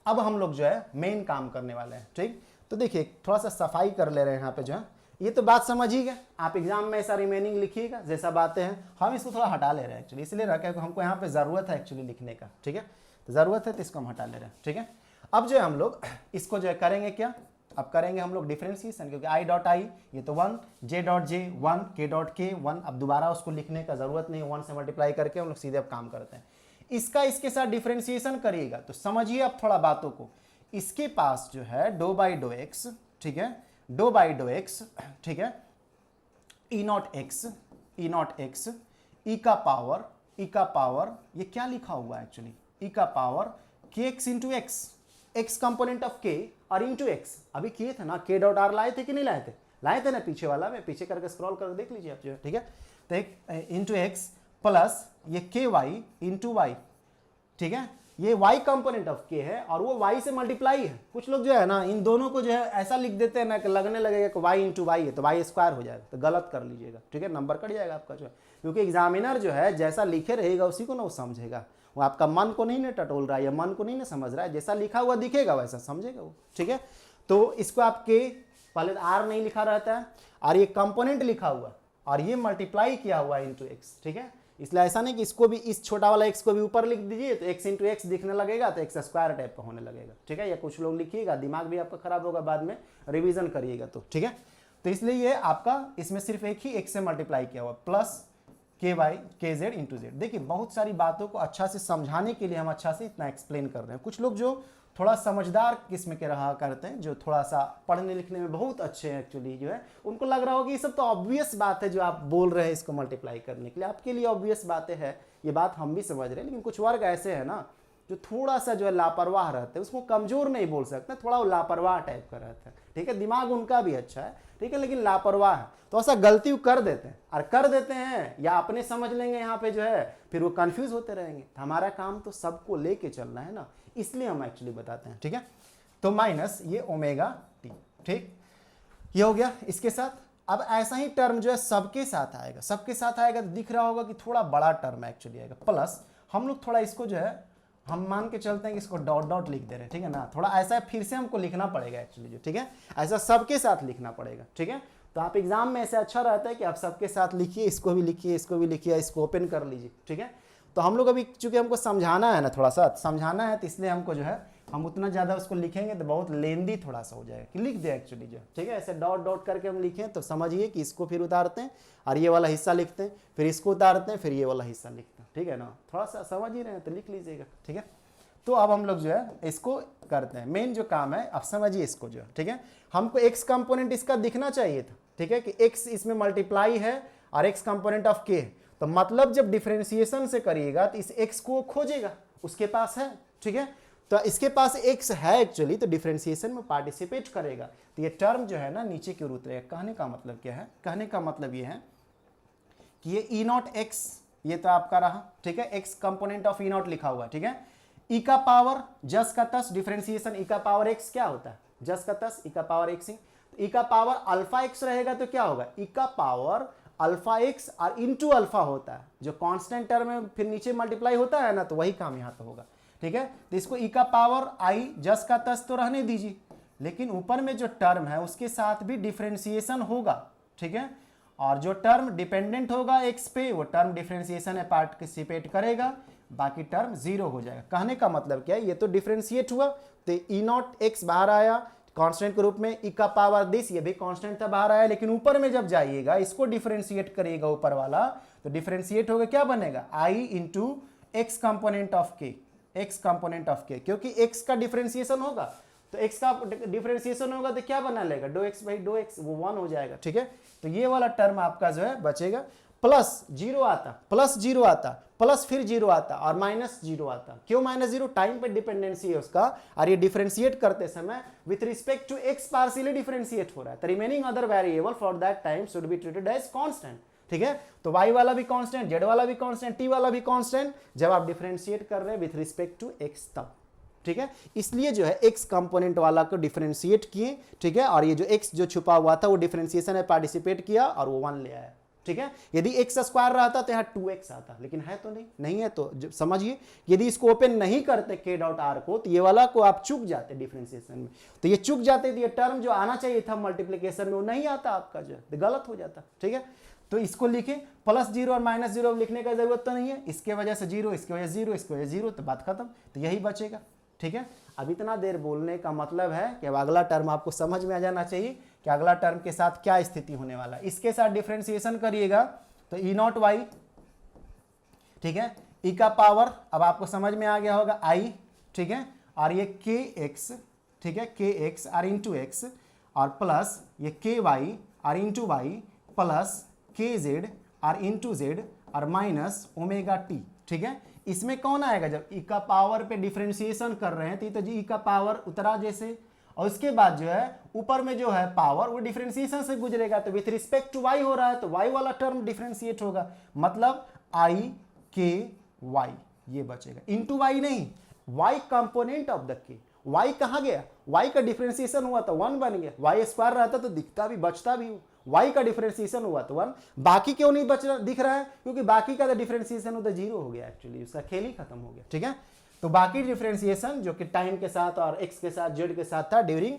अब हम लोग जो है मेन काम करने वाले हैं, ठीक। तो देखिए थोड़ा सा सफाई कर ले रहे हैं यहाँ पे जो है, ये तो बात समझ ही गए, आप एग्जाम में ऐसा रिमेनिंग लिखिएगा जैसा बातें हैं। हम इसको थोड़ा हटा ले रहे हैं एक्चुअली, इसलिए रखा है हमको यहाँ पे ज़रूरत है एक्चुअली लिखने का, ठीक है, तो ज़रूरत है तो इसको हम हटा ले रहे हैं, ठीक है। अब जो है हम लोग इसको जो है करेंगे क्या, अब करेंगे हम लोग डिफरेंशिएशन, क्योंकि आई डॉट आई ये तो 1, जे डॉट जे 1, के डॉट के 1, अब दोबारा उसको लिखने का ज़रूरत नहीं, 1 से मल्टीप्लाई करके हम लोग सीधे अब काम करते हैं। इसका इसके साथ डिफरेंशिएशन करिएगा तो समझिए अब थोड़ा बातों को। इसके पास जो है डो बाई डो एक्स, ठीक है, डो बाई डो एक्स, ठीक है, e naught x, e naught x, e का पावर ये क्या लिखा हुआ है एक्चुअली, ई का पावर के x into x, X component of के और इंटू एक्स। अभी किए थे ना, के डॉट आर लाए थे कि नहीं लाए थे, लाए थे ना पीछे वाला में, पीछे करके स्क्रॉल करके देख लीजिए आप जो है, ठीक है। तो एक इंटू एक्स प्लस ये के वाई इंटू वाई, ठीक है, ये y कंपोनेंट ऑफ k है और वो y से मल्टीप्लाई है। कुछ लोग जो है ना इन दोनों को जो है ऐसा लिख देते हैं ना कि लगने लगेगा कि y इंटू वाई है तो y स्क्वायर हो जाएगा, तो गलत कर लीजिएगा, ठीक है, नंबर कट जाएगा आपका जो है, क्योंकि एग्जामिनर जो है जैसा लिखे रहेगा उसी को ना वो समझेगा, वो आपका मन को नहीं ना टटोल रहा है या मन को नहीं ना समझ रहा है, जैसा लिखा हुआ दिखेगा वैसा समझेगा वो, ठीक है। तो इसको आप k पहले r नहीं लिखा रहता है और ये कंपोनेंट लिखा हुआ और ये मल्टीप्लाई किया हुआ इंटू एक्स, ठीक है। इसलिए ऐसा नहीं कि इसको भी, इस छोटा वाला x को भी ऊपर लिख दीजिए तो x इंटू एक्स दिखने लगेगा तो एक्स स्क्वायर टाइप का होने लगेगा, ठीक है। या कुछ लोग लिखिएगा, दिमाग भी आपका खराब होगा, बाद में रिवीजन करिएगा तो, ठीक है। तो इसलिए ये आपका इसमें सिर्फ एक ही x से मल्टीप्लाई किया हुआ प्लस के वाई के जेड इंटू जेड। देखिए बहुत सारी बातों को अच्छा से समझाने के लिए हम अच्छा से इतना एक्सप्लेन कर रहे हैं। कुछ लोग जो थोड़ा समझदार किस्म के रहा करते हैं, जो थोड़ा सा पढ़ने लिखने में बहुत अच्छे हैं एक्चुअली जो है, उनको लग रहा होगा कि ये सब तो ऑब्वियस बात है जो आप बोल रहे हैं इसको मल्टीप्लाई करने के लिए, आपके लिए ऑब्वियस बातें हैं, ये बात हम भी समझ रहे हैं। लेकिन कुछ वर्ग ऐसे हैं ना जो थोड़ा सा जो है लापरवाह रहते हैं, उसको कमजोर नहीं बोल सकते, थोड़ा वो लापरवाह टाइप का रहता है, ठीक है। दिमाग उनका भी अच्छा है, ठीक है, लेकिन लापरवाह है तो ऐसा गलती कर देते हैं और कर देते हैं या अपने समझ लेंगे यहाँ पे जो है, फिर वो कंफ्यूज होते रहेंगे। हमारा काम तो सबको लेके चलना है ना, इसलिए हम एक्चुअली बताते हैं, ठीक है। तो माइनस ये ओमेगा टी, ठीक, ये हो गया इसके साथ। अब ऐसा ही टर्म जो है सबके साथ आएगा, सबके साथ आएगा तो दिख रहा होगा कि थोड़ा बड़ा टर्म एक्चुअली आएगा, प्लस हम लोग थोड़ा इसको जो है हम मान के चलते हैं कि इसको डॉट डॉट लिख दे रहे हैं, ठीक है ना, थोड़ा ऐसा फिर से हमको लिखना पड़ेगा एक्चुअली जो, ठीक है, ऐसा सबके साथ लिखना पड़ेगा, ठीक है। तो आप एग्जाम में ऐसे अच्छा रहता है कि आप सबके साथ लिखिए, इसको भी लिखिए, इसको भी लिखिए, इसको ओपन कर लीजिए, ठीक है। तो हम लोग अभी चूंकि हमको समझाना है ना, थोड़ा सा समझाना है, तो इसलिए हमको जो है हम उतना ज़्यादा उसको लिखेंगे तो बहुत लेंदी थोड़ा सा हो जाएगा कि लिख दे एक्चुअली जो, ठीक है। ऐसे डॉट डॉट करके हम लिखें तो समझिए कि इसको फिर उतारते हैं और ये वाला हिस्सा लिखते हैं, फिर इसको उतारते हैं, फिर ये वाला हिस्सा लिखते हैं, ठीक है ना। थोड़ा सा समझ ही रहे हैं तो लिख लीजिएगा, ठीक है। तो अब हम लोग जो है इसको करते हैं, मेन जो काम है अब समझिए इसको जो है, ठीक है। हमको x कंपोनेंट इसका दिखना चाहिए था, ठीक है, कि x इसमें मल्टीप्लाई है और x कंपोनेंट ऑफ k है, तो मतलब जब डिफरेंशिएशन से करिएगा तो इस x को खोजेगा, उसके पास है, ठीक है। तो इसके पास x है एक्चुअली, तो डिफरेंशिएशन में पार्टिसिपेट करेगा, तो ये टर्म जो है ना नीचे की ओर उतरेगा। कहने का मतलब क्या है, कहने का मतलब ये है कि ये ई नॉट एक्स ये तो आपका रहा, ठीक है, x component of E not लिखा हुआ, ठीक है। ई का पावर जस का तस डिफरेंशिएशन ई का पावर x क्या होता है, जस का तस ई का पावर x, ई का पावर अल्फा x रहेगा तो क्या होगा, ई का पावर अल्फा x और इंटू अल्फा होता है, जो कांस्टेंट टर्म है फिर नीचे मल्टीप्लाई होता है ना, तो वही काम यहाँ पे होगा, ठीक है। तो इसको ई का पावर i जस का तस तो रहने दीजिए, लेकिन ऊपर में जो टर्म है उसके साथ भी डिफरेंशिएशन होगा, ठीक है। और जो टर्म डिपेंडेंट होगा x पे वो टर्म डिफरेंशिएशन में पार्टिसिपेट करेगा, बाकी टर्म जीरो हो जाएगा। कहने का मतलब क्या है, ये तो डिफरेंशिएट हुआ तो ई नॉट एक्स बाहर आया कांस्टेंट के रूप में, ई का पावर दिस ये भी कांस्टेंट था बाहर आया, लेकिन ऊपर में जब जाइएगा इसको डिफरेंशिएट करिएगा ऊपर वाला, तो डिफरेंशिएट होगा क्या बनेगा, i into x component of के, एक्स कंपोनेंट ऑफ के, क्योंकि x का डिफरेंशिएशन होगा तो x का डिफरेंशिएशन होगा तो क्या बना लेगा, do X by do X, वो 1 हो जाएगा, ठीक है। तो ये वाला टर्म आपका जो है बचेगा, प्लस जीरो आता, प्लस जीरो आता, प्लस फिर जीरो आता और माइनस जीरो आता। क्यों माइनस जीरो, टाइम पे डिपेंडेंसी है उसका, और ये डिफरेंशिएट करते समय with respect to X partially differentiate हो रहा है, तो remaining other variable for that time should be treated as constant, ठीक है। तो y वाला भी कांस्टेंट, z वाला भी कांस्टेंट, t वाला भी कांस्टेंट जब आप डिफरेंशिएट कर रहे हैं विथ रिस्पेक्ट टू x तब, ठीक है। इसलिए जो है x कंपोनेंट वाला को डिफरेंशिएट किए, ठीक है, और ये जो x जो छुपा हुआ था वो डिफरेंशिएशन में पार्टिसिपेट किया और वो 1 ले आया, ठीक है। यदि एक्स स्क्वायर रहता तो यहाँ 2x आता, लेकिन है तो नहीं है तो समझिए यदि इसको ओपन नहीं करते के डॉट आर को तो ये वाला को आप चूक जाते डिफरेंशिएशन में, तो ये चूक जाते तो ये टर्म जो आना चाहिए था मल्टीप्लीकेशन में वो नहीं आता आपका, जो है गलत हो जाता। ठीक है, तो इसको लिखे +0 और -0 लिखने का जरूरत तो नहीं है, इसके वजह से 0, इसके वजह से 0, इसके वजह से 0, तो बात खत्म, तो यही बचेगा। ठीक है, अब इतना देर बोलने का मतलब है कि अब अगला टर्म आपको समझ में आ जाना चाहिए कि अगला टर्म के साथ क्या स्थिति होने वाला है। इसके साथ डिफरेंशिएशन करिएगा तो E0y, ठीक है, e का पावर अब आपको समझ में आ गया होगा i, ठीक है, और ये kx, ठीक है, kx और इंटू एक्स और प्लस ये ky और इंटू वाई प्लस kz और इंटू जेड और माइनस ओमेगा टी। ठीक है, इसमें कौन आएगा जब e का पावर पे डिफरेंशिएशन कर रहे हैं तो जी e का पावर उतरा जैसे, और उसके बाद जो है ऊपर में जो है पावर वो डिफरेंशिएशन से गुजरेगा, तो विथ रिस्पेक्ट टू y हो रहा है तो y वाला टर्म डिफरेंशिएट होगा, मतलब i k y ये बचेगा, इनटू y नहीं, y component of the k। y कहाँ गया, y का डिफरेंशिएशन हुआ तो 1 बन गया, y स्क्वायर रहता तो दिखता भी बचता भी, y का डिफरेंशिएशन हुआ तो 1, बाकी क्यों नहीं बच रहा दिख रहा है, क्योंकि बाकी का डिफरेंशिएशन हो तो 0 हो गया, एक्चुअली उसका खेल ही खत्म हो गया। ठीक है, तो बाकी डिफरेंशिएशन जो कि टाइम के साथ और x के साथ z के साथ था during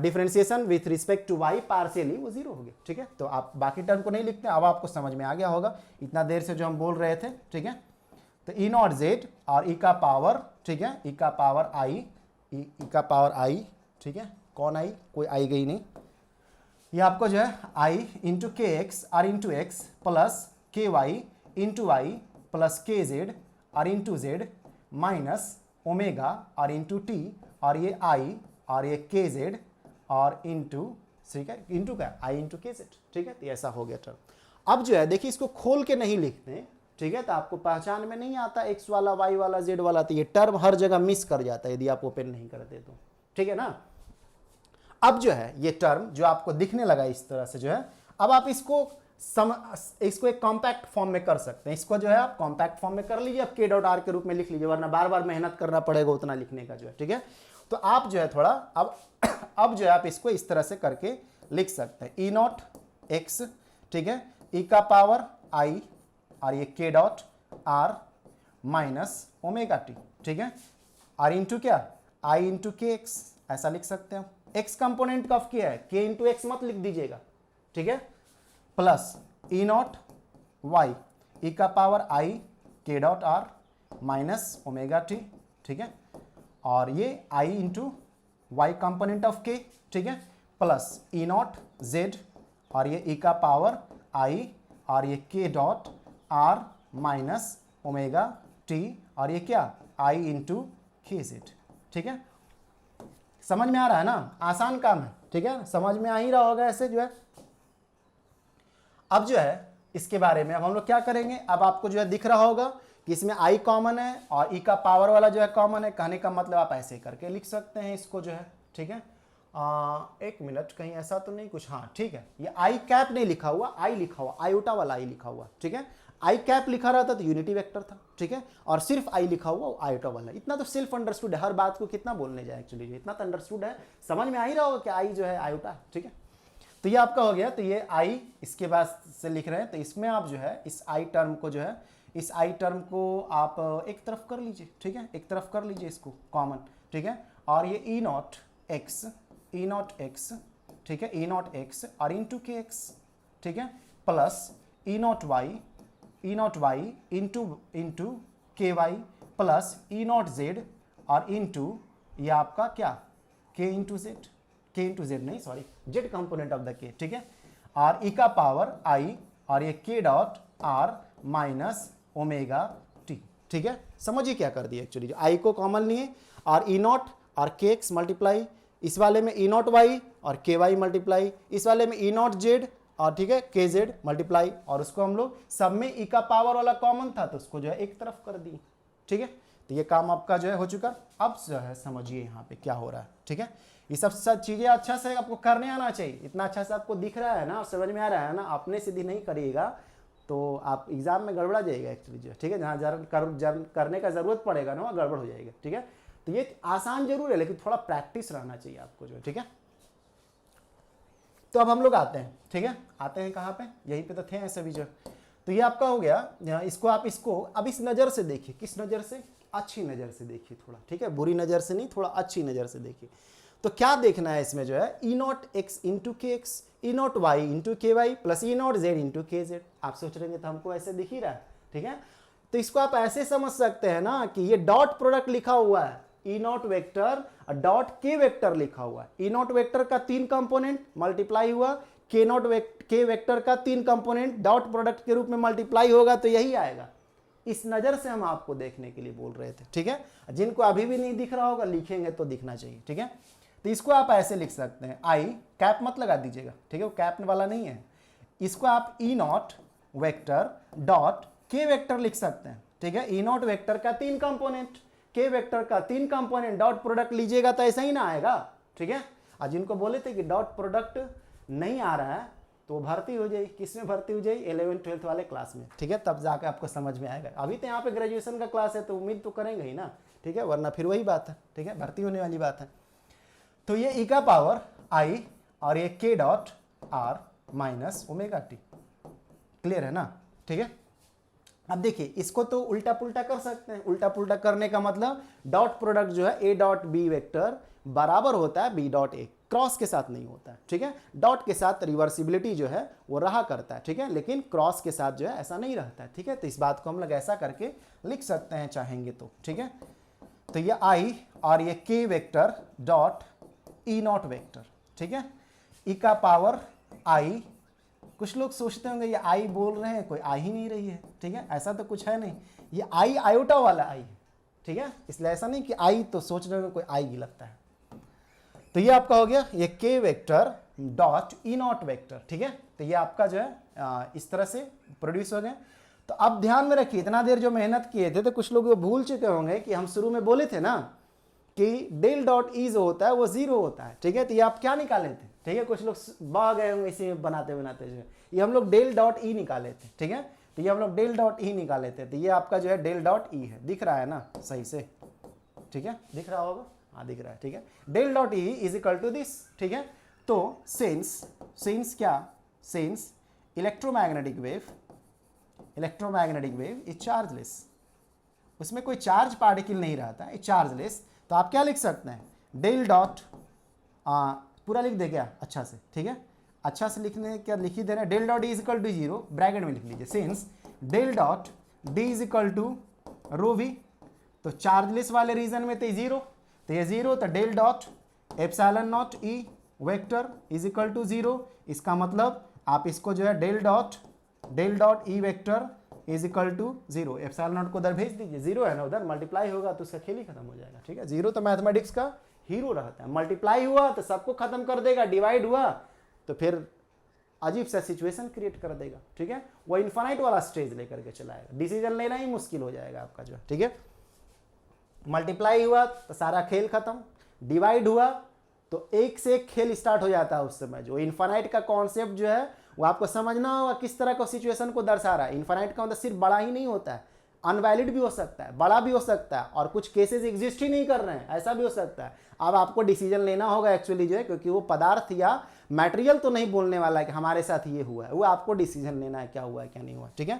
differentiation with respect to y partially वो 0 हो गया। ठीक है, तो आप बाकी टर्म को नहीं लिखते, अब आपको समझ में आ गया होगा इतना देर से जो हम बोल रहे थे। ठीक है, तो E0z और e का पावर, ठीक है, e का पावर i, e का पावर i, ठीक है, कौन आई, कोई आई गई नहीं, ये आपको जो है i इंटू के एक्स और इंटू एक्स प्लस के वाई इंटू वाई प्लस के जेड और इंटू जेड माइनस ओमेगा और इंटू टी और ये i और ये के जेड और इंटू, ठीक है, इंटू क्या i इंटू के जेड। ठीक है, तो ऐसा हो गया टर्म। अब जो है देखिए इसको खोल के नहीं लिखते, ठीक है, तो आपको पहचान में नहीं आता x वाला y वाला z वाला, तो ये टर्म हर जगह मिस कर जाता है यदि आप ओपन नहीं करते तो। ठीक है ना, अब जो है ये टर्म जो आपको दिखने लगा इस तरह से जो है, अब आप इसको एक कॉम्पैक्ट फॉर्म में कर सकते हैं, इसको जो है आप कॉम्पैक्ट फॉर्म में कर लीजिए, अब के डॉट आर के रूप में लिख लीजिए, वरना बार बार मेहनत करना पड़ेगा उतना लिखने का जो है। ठीक है, तो आप जो है थोड़ा अब जो है आप इसको इस तरह से करके लिख सकते हैं, ई नॉट एक्स, ठीक है, ई का पावर आई और ये K dot R minus omega T, ठीक है, आर इंटू क्या आई इंटू के एक्स, ऐसा लिख सकते हैं। एक्स कंपोनेंट का क्या है, के इंटू एक्स मत लिख दीजिएगा, ठीक है, प्लस ई नॉट वाई ई का power I K dot R minus omega T, ठीक है, और ये आई इंटू वाई कंपोनेंट ऑफ के, ठीक है, प्लस ई नॉट जेड और ये ई का पावर आई और ये K dot R minus omega T और ये क्या आई इंटू के जेड। ठीक है, समझ में आ रहा है ना, आसान काम है। ठीक है, समझ में आ ही रहा होगा ऐसे जो है। अब जो है इसके बारे में अब हम लोग क्या करेंगे, अब आपको जो है दिख रहा होगा कि इसमें आई कॉमन है और ई का पावर वाला जो है कॉमन है, कहने का मतलब आप ऐसे करके लिख सकते हैं इसको जो है। ठीक है, एक मिनट, कहीं ऐसा तो नहीं कुछ, हाँ ठीक है, ये आई कैप नहीं लिखा हुआ, आई लिखा हुआ, आयोटा वाला आई लिखा हुआ। ठीक है, आई कैप लिखा रहता तो यूनिटी वेक्टर था। ठीक है, और सिर्फ आई लिखा हुआ आयोटा वाला, इतना तो सेल्फ अंडरस्टूड है, हर बात को कितना बोलने जाए, एक्चुअली इतना तो अंडरस्टूड है, समझ में आ ही रहा होगा कि आई जो है आयोटा। ठीक है, तो ये आपका हो गया, तो ये आई इसके बाद से लिख रहे हैं, तो इसमें आप जो है इस आई टर्म को जो है, इस आई टर्म को आप एक तरफ कर लीजिए। ठीक है, एक तरफ कर लीजिए इसको कॉमन। ठीक है, और ये e naught x, e naught x, ठीक है, ई नॉट एक्स और इंटू के एक्स, ठीक है, प्लस ई naught y into k y plus ई नॉट जेड और इंटू ये आपका क्या के इंटू जेड नहीं, sorry, z component of the k. ठीक है, और ई का पावर आई और ये K dot R minus omega T. ठीक है, समझिए क्या कर दिया, एक्चुअली जो आई को कॉमन लिए और ई नॉट और के एक्स मल्टीप्लाई, इस वाले में ई नॉट वाई और के वाई मल्टीप्लाई, इस वाले में ई नॉट जेड और ठीक है के जेड मल्टीप्लाई, और उसको हम लोग सब में ई का पावर वाला कॉमन था तो उसको जो है एक तरफ कर दिए। ठीक है, तो ये काम आपका जो है हो चुका। अब जो है समझिए यहाँ पे क्या हो रहा है। ठीक है, ये सब चीजें अच्छा से आपको करने आना चाहिए, इतना अच्छा से आपको दिख रहा है ना, समझ में आ रहा है ना, अपने सीधी नहीं करिएगा तो आप एग्जाम में गड़बड़ा जाएगा एक्चुअली जो है। ठीक है, जहाँ करने का जरूरत पड़ेगा ना वहाँ गड़बड़ हो जाएगा। ठीक है, तो ये आसान जरूर है लेकिन थोड़ा प्रैक्टिस रहना चाहिए आपको जो है। ठीक है, तो अब हम लोग आते हैं, ठीक है, आते हैं कहाँ पे, यहीं पे तो थे ऐसे भी जो। तो ये आपका हो गया, इसको आप इसको अब इस नज़र से देखिए, किस नज़र से, अच्छी नज़र से देखिए थोड़ा, ठीक है, बुरी नज़र से नहीं, थोड़ा अच्छी नज़र से देखिए। तो क्या देखना है इसमें जो है, e naught x into k x, e naught y into k y plus ई naught z into k z. आप सोच रहे हैं तो हमको ऐसे दिख ही रहा है, ठीक है। तो इसको आप ऐसे समझ सकते हैं ना कि ये डॉट प्रोडक्ट लिखा हुआ है, ई नॉट वेक्टर और डॉट के वेक्टर लिखा हुआ है। ई नॉट वेक्टर का 3 कंपोनेंट मल्टीप्लाई हुआ, के नॉट के वेक्टर का 3 कंपोनेंट डॉट प्रोडक्ट के रूप में मल्टीप्लाई होगा, तो यही आएगा। इस नज़र से हम आपको देखने के लिए बोल रहे थे, ठीक है। जिनको अभी भी नहीं दिख रहा होगा लिखेंगे तो दिखना चाहिए, ठीक है। तो इसको आप ऐसे लिख सकते हैं, आई कैप मत लगा दीजिएगा, ठीक है, वो कैप वाला नहीं है। इसको आप ई नॉट वेक्टर डॉट के वेक्टर लिख सकते हैं, ठीक है। ई नॉट वेक्टर का 3 कंपोनेंट, के वेक्टर का 3 कंपोनेंट, डॉट प्रोडक्ट लीजिएगा तो ऐसा ही ना आएगा, ठीक है। आज जिनको बोले थे कि डॉट प्रोडक्ट नहीं आ रहा है तो वो भर्ती हो जाए, किसमें भर्ती हो जाए, 11th-12th वाले क्लास में, ठीक है, तब जाके आपको समझ में आएगा। अभी तो यहाँ पे ग्रेजुएशन का क्लास है तो उम्मीद तो करेंगे ही ना, ठीक है, वरना फिर वही बात है, ठीक है, भर्ती होने वाली बात है। तो ये ई का पावर आई और ये K dot R minus omega T, clear है ना, ठीक है। अब देखिए इसको तो उल्टा पुल्टा कर सकते हैं। उल्टा पुल्टा करने का मतलब डॉट प्रोडक्ट जो है ए डॉट बी वेक्टर बराबर होता है बी डॉट ए, क्रॉस के साथ नहीं होता है, ठीक है। डॉट के साथ रिवर्सिबिलिटी जो है वो रहा करता है, ठीक है, लेकिन क्रॉस के साथ जो है ऐसा नहीं रहता है, ठीक है। तो इस बात को हम लोग ऐसा करके लिख सकते हैं चाहेंगे तो, ठीक है। तो ये आई और ये के vector dot E naught vector, ठीक है, ई का पावर आई। कुछ लोग सोचते होंगे ये आई बोल रहे हैं, कोई आ ही नहीं रही है, ठीक है, ऐसा तो कुछ है नहीं, ये आई आयोटा वाला आई है, ठीक है, इसलिए ऐसा नहीं कि आई तो सोच रहे हो कोई आई ही लगता है। तो ये आपका हो गया ये के vector dot E naught vector, ठीक है। तो ये आपका जो है इस तरह से प्रोड्यूस हो गए। तो अब ध्यान में रखिए, इतना देर जो मेहनत किए थे तो कुछ लोग भूल चुके होंगे कि हम शुरू में बोले थे ना कि डेल डॉट ई जो होता है वो 0 होता है, ठीक है। तो ये आप क्या निकाले थे, ठीक है, कुछ लोग बह गए होंगे इसे बनाते बनाते जो है, ये हम लोग डेल डॉट ई निकाले थे, ठीक है। तो ये हम लोग डेल डॉट ई निकाले थे, तो ये आपका जो है डेल डॉट ई है, दिख रहा है ना सही से, ठीक है, दिख रहा होगा, हाँ दिख रहा है, ठीक है। Del dot E is equal to this, ठीक है। तो सिंस क्या, since electromagnetic wave is chargeless, उसमें कोई चार्ज पार्टिकल नहीं रहता है, चार्जलेस। तो आप क्या लिख सकते हैं, डेल डॉट पूरा लिख दे क्या अच्छा से, ठीक है, अच्छा से लिखने क्या लिख ही देना, del dot D is equal to 0 bracket में लिख लीजिए, since del dot D is equal to rho V, तो चार्जलेस वाले रीजन में तो 0, तो ये 0, तो del dot epsilon naught E vector is equal to 0। इसका मतलब आप इसको जो है del dot E vector is equal to 0, epsilon naught को उधर भेज दीजिए, 0 है ना, उधर मल्टीप्लाई होगा तो उसका खेल ही खत्म हो जाएगा, ठीक है। 0 तो मैथमेटिक्स का हीरो रहता है, मल्टीप्लाई हुआ तो सबको खत्म कर देगा, डिवाइड हुआ तो फिर अजीब सा सिचुएशन क्रिएट कर देगा, ठीक है। वो इन्फाइनाइट वाला स्टेज लेकर के चलाएगा, डिसीजन लेना ही मुश्किल हो जाएगा आपका जो है, ठीक है। मल्टीप्लाई हुआ तो सारा खेल खत्म, डिवाइड हुआ तो एक से एक खेल स्टार्ट हो जाता है उस समय। जो इन्फाइनाइट का कॉन्सेप्ट जो है वो आपको समझना होगा किस तरह का सिचुएशन को दर्शा रहा है। इन्फाइनाइट का मतलब सिर्फ बड़ा ही नहीं होता है, अनवैलिड भी हो सकता है, बड़ा भी हो सकता है, और कुछ केसेस एग्जिस्ट ही नहीं कर रहे हैं, ऐसा भी हो सकता है। अब आपको डिसीजन लेना होगा एक्चुअली जो है, क्योंकि वो पदार्थ या मटेरियल तो नहीं बोलने वाला है कि हमारे साथ ये हुआ है, वो आपको डिसीजन लेना है क्या हुआ है क्या नहीं हुआ, ठीक है,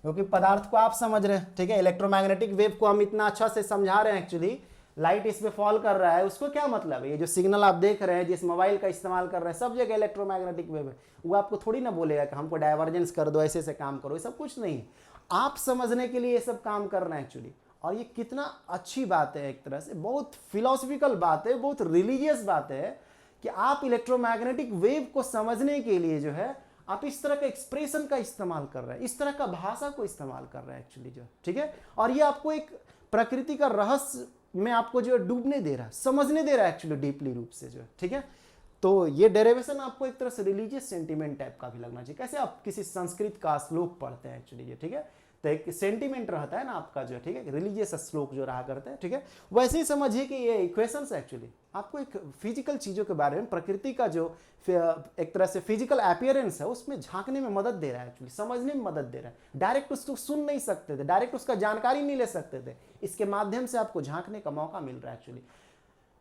क्योंकि पदार्थ को आप समझ रहे हैं, ठीक है। इलेक्ट्रोमैग्नेटिक वेव को हम इतना अच्छा से समझा रहे हैं, एक्चुअली लाइट इस पे फॉल कर रहा है, उसको क्या मतलब है, ये जो सिग्नल आप देख रहे हैं, जिस मोबाइल का इस्तेमाल कर रहे हैं, सब जगह इलेक्ट्रोमैग्नेटिक वेव है। वो आपको थोड़ी ना बोलेगा कि हमको डाइवर्जेंस कर दो, ऐसे काम करो, ये सब कुछ नहीं, आप समझने के लिए ये सब काम कर रहे हैं एक्चुअली। और ये कितना अच्छी बात है, एक तरह से बहुत फिलोसफिकल बात है, बहुत रिलीजियस बात है कि आप इलेक्ट्रोमैग्नेटिक वेव को समझने के लिए जो है आप इस तरह का एक्सप्रेशन का इस्तेमाल कर रहे हैं, इस तरह का भाषा को इस्तेमाल कर रहे हैं एक्चुअली जो, ठीक है। और ये आपको एक प्रकृति का रहस्य में आपको जो डूबने दे रहा है, समझने दे रहा है एक्चुअली डीपली रूप से जो है, ठीक है। तो ये डेरिवेशन आपको एक तरह से रिलीजियस सेंटिमेंट टाइप का भी लगना चाहिए, कैसे आप किसी संस्कृत का श्लोक पढ़ते हैं एक्चुअली, ठीक है, तो एक सेंटिमेंट रहता है ना आपका जो है, ठीक है, रिलीजियस श्लोक जो रहा करते हैं, ठीक है। वैसे ही समझिए कि ये इक्वेशंस एक्चुअली आपको एक फिजिकल चीज़ों के बारे में, प्रकृति का जो एक तरह से फिजिकल अपीयरेंस है उसमें झांकने में मदद दे रहा है एक्चुअली, समझने में मदद दे रहा है। डायरेक्ट उसको सुन नहीं सकते थे, डायरेक्ट उसका जानकारी नहीं ले सकते थे, इसके माध्यम से आपको झांकने का मौका मिल रहा है एक्चुअली।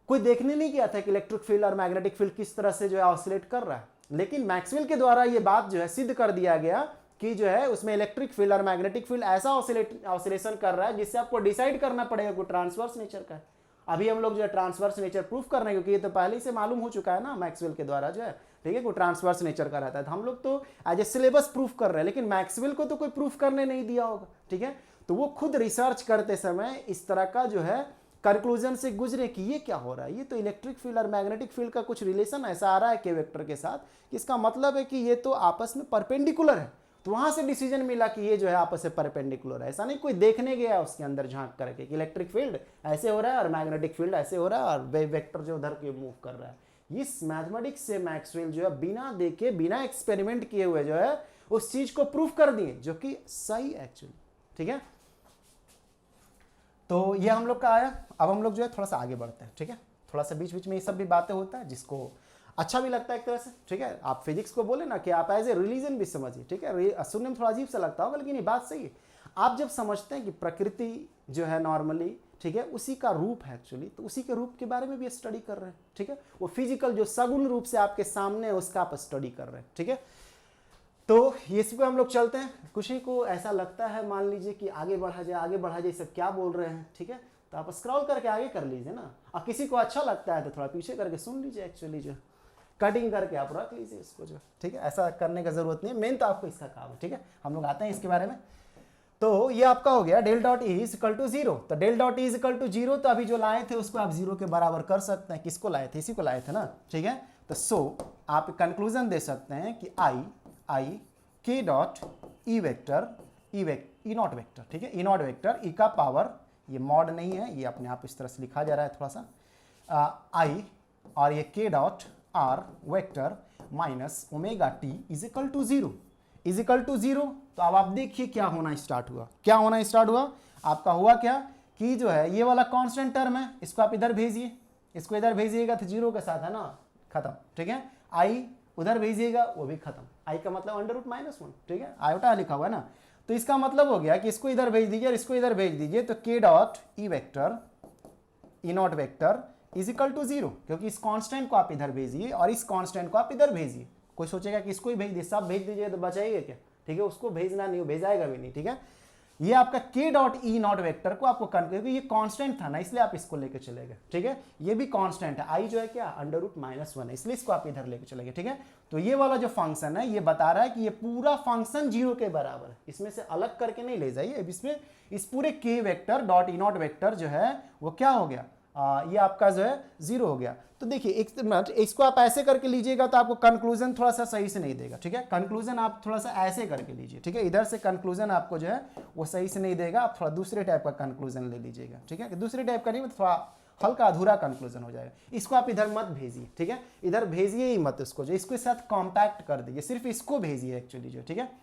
कोई देखने नहीं गया था कि इलेक्ट्रिक फील्ड और मैग्नेटिक फील्ड किस तरह से जो है ऑसिलेट कर रहा है, लेकिन मैक्सवेल के द्वारा ये बात जो है सिद्ध कर दिया गया कि जो है उसमें इलेक्ट्रिक फील्ड और मैग्नेटिक फील्ड ऐसा ऑसिलेशन कर रहा है जिससे आपको डिसाइड करना पड़ेगा कि ट्रांसवर्स नेचर का है। अभी हम लोग जो है ट्रांसवर्स नेचर प्रूफ कर रहे हैं, क्योंकि ये तो पहले ही से मालूम हो चुका है ना मैक्सवेल के द्वारा जो है, ठीक है, कोई ट्रांसवर्स नेचर का रहता है। तो हम लोग तो एज ए सिलेबस प्रूफ कर रहे हैं, लेकिन मैक्सवेल को तो कोई प्रूफ करने नहीं दिया होगा, ठीक है। तो वो खुद रिसर्च करते समय इस तरह का जो है कंक्लूजन से गुजरे कि ये क्या हो रहा है, ये तो इलेक्ट्रिक फील्ड और मैग्नेटिक फील्ड का कुछ रिलेशन ऐसा आ रहा है के वेक्टर के साथ, इसका मतलब है कि ये तो आपस में परपेंडिकुलर है। तो वहां से डिसीजन मिला कि ये जो है आपस में परपेंडिकुलर है। ऐसा नहीं कोई देखने गया उसके अंदर झांक करके कि इलेक्ट्रिक फील्ड ऐसे हो रहा है और मैग्नेटिक फील्ड ऐसे हो रहा है और वेक्टर जो उधर के मूव कर रहा है। इस मैथमेटिक्स से मैक्सवेल जो है बिना देखे बिना एक्सपेरिमेंट किए हुए जो है उस चीज को प्रूफ कर दिए, जो कि सही एक्चुअली, ठीक है। तो ये हम लोग का आया। अब हम लोग जो है थोड़ा सा आगे बढ़ते हैं, ठीक है। थोड़ा सा बीच बीच में ये सब भी बातें होता है जिसको अच्छा भी लगता है एक तरह से, ठीक है। आप फिजिक्स को बोले ना कि आप एज ए रिलीजन भी समझिए, ठीक है। सुनने में थोड़ा अजीब सा लगता होगा, लेकिन ये बात सही है। आप जब समझते हैं कि प्रकृति जो है नॉर्मली, ठीक है, उसी का रूप है एक्चुअली, तो उसी के रूप के बारे में भी स्टडी कर रहे हैं, ठीक है। वो फिजिकल जो सगुण रूप से आपके सामने है उसका आप स्टडी कर रहे हैं, ठीक है। तो इस पे हम लोग चलते हैं। कुछ ही को ऐसा लगता है, मान लीजिए कि आगे बढ़ा जाए आगे बढ़ा जाए, सब क्या बोल रहे हैं, ठीक है, तो आप स्क्रॉल करके आगे कर लीजिए ना। और किसी को अच्छा लगता है तो थोड़ा पीछे करके सुन लीजिए, एक्चुअली जो कटिंग करके आप रख लीजिए इसको जो, ठीक है। ऐसा करने का जरूरत नहीं है, मेन तो आपको इसका काम है, ठीक है। हम लोग आते हैं इसके बारे में। तो ये आपका हो गया del dot E is equal to zero. तो del dot E is equal to zero, तो अभी जो लाए थे उसको आप जीरो के बराबर कर सकते हैं। किसको लाए थे? इसी को लाए थे ना, ठीक है। तो आप कंक्लूजन दे सकते हैं कि आई K dot E vector E naught vector, ठीक है, ई नॉट वेक्टर ई का पावर, ये मॉड नहीं है, ये अपने आप इस तरह से लिखा जा रहा है थोड़ा सा, आई और ये K dot R vector minus omega T is equal to zero, is equal to zero. तो अब आप देखिए क्या होना स्टार्ट हुआ, क्या होना स्टार्ट हुआ आपका, हुआ क्या कि जो है ये वाला कांस्टेंट टर्म है, इसको आप इधर भेजिए, इसको इधर भेजिएगा तो जीरो के साथ है ना, खत्म, ठीक है। आई उधर भेजिएगा वो भी खत्म, आई का मतलब अंडर रूट माइनस वन, ठीक है, आयोटा लिखा हुआ है ना। तो इसका मतलब हो गया कि इसको इधर भेज दीजिए और इसको इधर भेज दीजिए, तो K dot E vector E naught vector is equal to zero, क्योंकि इस कांस्टेंट को आप इधर भेजिए और इस कांस्टेंट को आप इधर भेजिए। कोई सोचेगा कि इसको ही भेज दिए, सब भेज दीजिए तो बचाइए क्या, ठीक है, उसको भेजना नहीं, भेजाएगा भी नहीं, ठीक है। ये आपका के डॉट ई नॉट वेक्टर को आपको क्योंकि ये कांस्टेंट था ना, इसलिए आप इसको लेके चले गए, ठीक है। ये भी कांस्टेंट है, आई जो है क्या अंडर रूट माइनस वन है, इसलिए इसको आप इधर लेके चले गए, ठीक है। तो ये वाला जो फंक्शन है ये बता रहा है कि ये पूरा फंक्शन जीरो के बराबर है, इसमें से अलग करके नहीं ले जाइए। अब इसमें इस पूरे के vector dot E naught vector जो है वो क्या हो गया, ये आपका जो है जीरो हो गया। तो देखिए एक मिनट, इसको आप ऐसे करके लीजिएगा तो आपको कंक्लूजन थोड़ा सा सही से नहीं देगा, ठीक है। कंक्लूजन आप थोड़ा सा ऐसे करके लीजिए, ठीक है, इधर से कंक्लूजन आपको जो है वो सही से नहीं देगा, आप थोड़ा दूसरे टाइप का कंक्लूजन ले लीजिएगा, ठीक है। दूसरे टाइप का नहीं, मतलब थोड़ा हल्का अधूरा कंक्लूजन हो जाएगा। इसको आप इधर मत भेजिए, ठीक है, इधर भेजिए ही मत इसको, जो इसके साथ कॉम्पैक्ट कर दीजिए, सिर्फ इसको भेजिए एक्चुअली जो, ठीक है।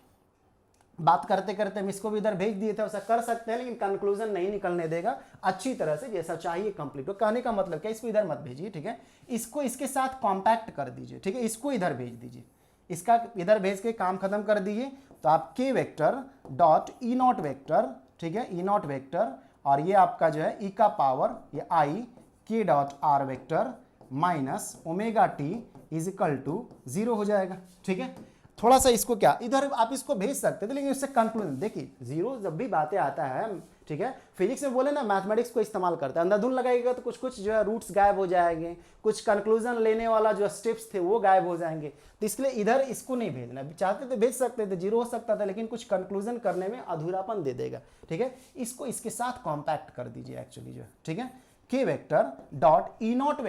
बात करते करते हम इसको भी इधर भेज दिए थे, वैसा कर सकते हैं, लेकिन कंक्लूजन नहीं निकलने देगा अच्छी तरह से जैसा चाहिए कंप्लीट। तो कहने का मतलब क्या, इसको इधर मत भेजिए, ठीक है, इसको इसके साथ कॉम्पैक्ट कर दीजिए, ठीक है, इसको इधर भेज दीजिए, इसका इधर भेज के काम खत्म कर दीजिए। तो आप के vector dot E naught vector, ठीक है, ई नॉट वेक्टर और ये आपका जो है ई का पावर ये I K dot R vector minus omega T is equal to zero हो जाएगा, ठीक है। थोड़ा सा इसको क्या इधर आप इसको भेज सकते थे, लेकिन उससे कंक्लूजन देखिए, जीरो जब भी बातें आता है, ठीक है, फिजिक्स में बोले ना मैथमेटिक्स को इस्तेमाल करता है, अंधाधुन लगाएगा तो कुछ कुछ जो है रूट्स गायब हो जाएंगे, कुछ कंक्लूजन लेने वाला जो स्टेप्स थे वो गायब हो जाएंगे। तो इसलिए इधर इसको नहीं भेजना, चाहते थे भेज सकते थे, जीरो हो सकता था, लेकिन कुछ कंक्लूजन करने में अधूरापन दे देगा, ठीक है। इसको इसके साथ कॉम्पैक्ट कर दीजिए एक्चुअली जो है, ठीक है, K vector dot E naught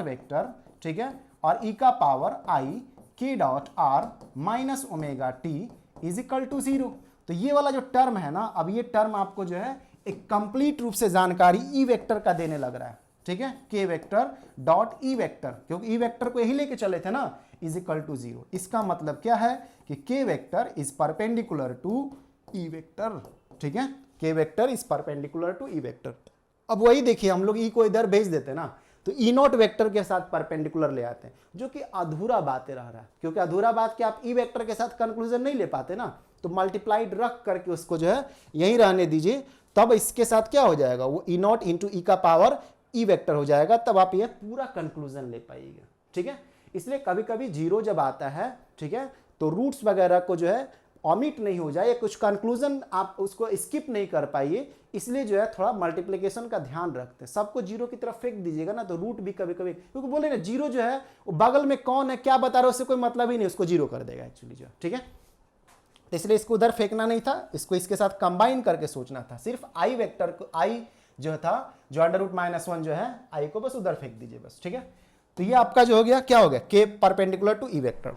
vector, ठीक है, और ई का power I K dot R minus omega T is equal to zero. तो ये वाला जो टर्म है ना, अब ये टर्म आपको जो है एक कंप्लीट रूप से जानकारी ई वेक्टर का देने लग रहा है, ठीक है, K vector dot E vector, क्योंकि ई वेक्टर को यही लेके चले थे ना, इज इक्वल टू जीरो। इसका मतलब क्या है कि K vector is perpendicular to E vector, ठीक है, K vector is perpendicular to E vector. अब वही देखिए, हम लोग ई को इधर भेज देते ना, तो ई नॉट वेक्टर के साथ परपेंडिकुलर ले आते हैं, जो कि अधूरा बातें रह रहा है, क्योंकि अधूरा बात के आप ई वेक्टर के साथ कंक्लूजन नहीं ले पाते ना, तो मल्टीप्लाइड रख करके उसको जो है यहीं रहने दीजिए, तब इसके साथ क्या हो जाएगा, वो ई नॉट इंटू ई का पावर ई वेक्टर हो जाएगा, तब आप ये पूरा कंक्लूजन ले पाइएगा, ठीक है। इसलिए कभी कभी जीरो जब आता है, ठीक है, तो रूट्स वगैरह को जो है ऑमिट नहीं हो जाए, कुछ कंक्लूजन आप उसको स्किप नहीं कर पाइए, इसलिए जो है थोड़ा मल्टीप्लिकेशन का ध्यान रखते हैं। सबको जीरो की तरफ फेंक दीजिएगा ना तो रूट भी कभी कभी, क्योंकि बोले ना जीरो जो है वो बगल में कौन है क्या बता रहा है उससे कोई मतलब ही नहीं, उसको जीरो कर देगा एक्चुअली जो, ठीक है। तो इसलिए इसको उधर फेंकना नहीं था, इसको इसके साथ कंबाइन करके सोचना था। सिर्फ आई वेक्टर को, आई जो था जो √-1 जो है आई को बस उधर फेंक दीजिए बस, ठीक है। तो ये आपका जो हो गया क्या हो गया, के परपेंडिकुलर टू ई वेक्टर।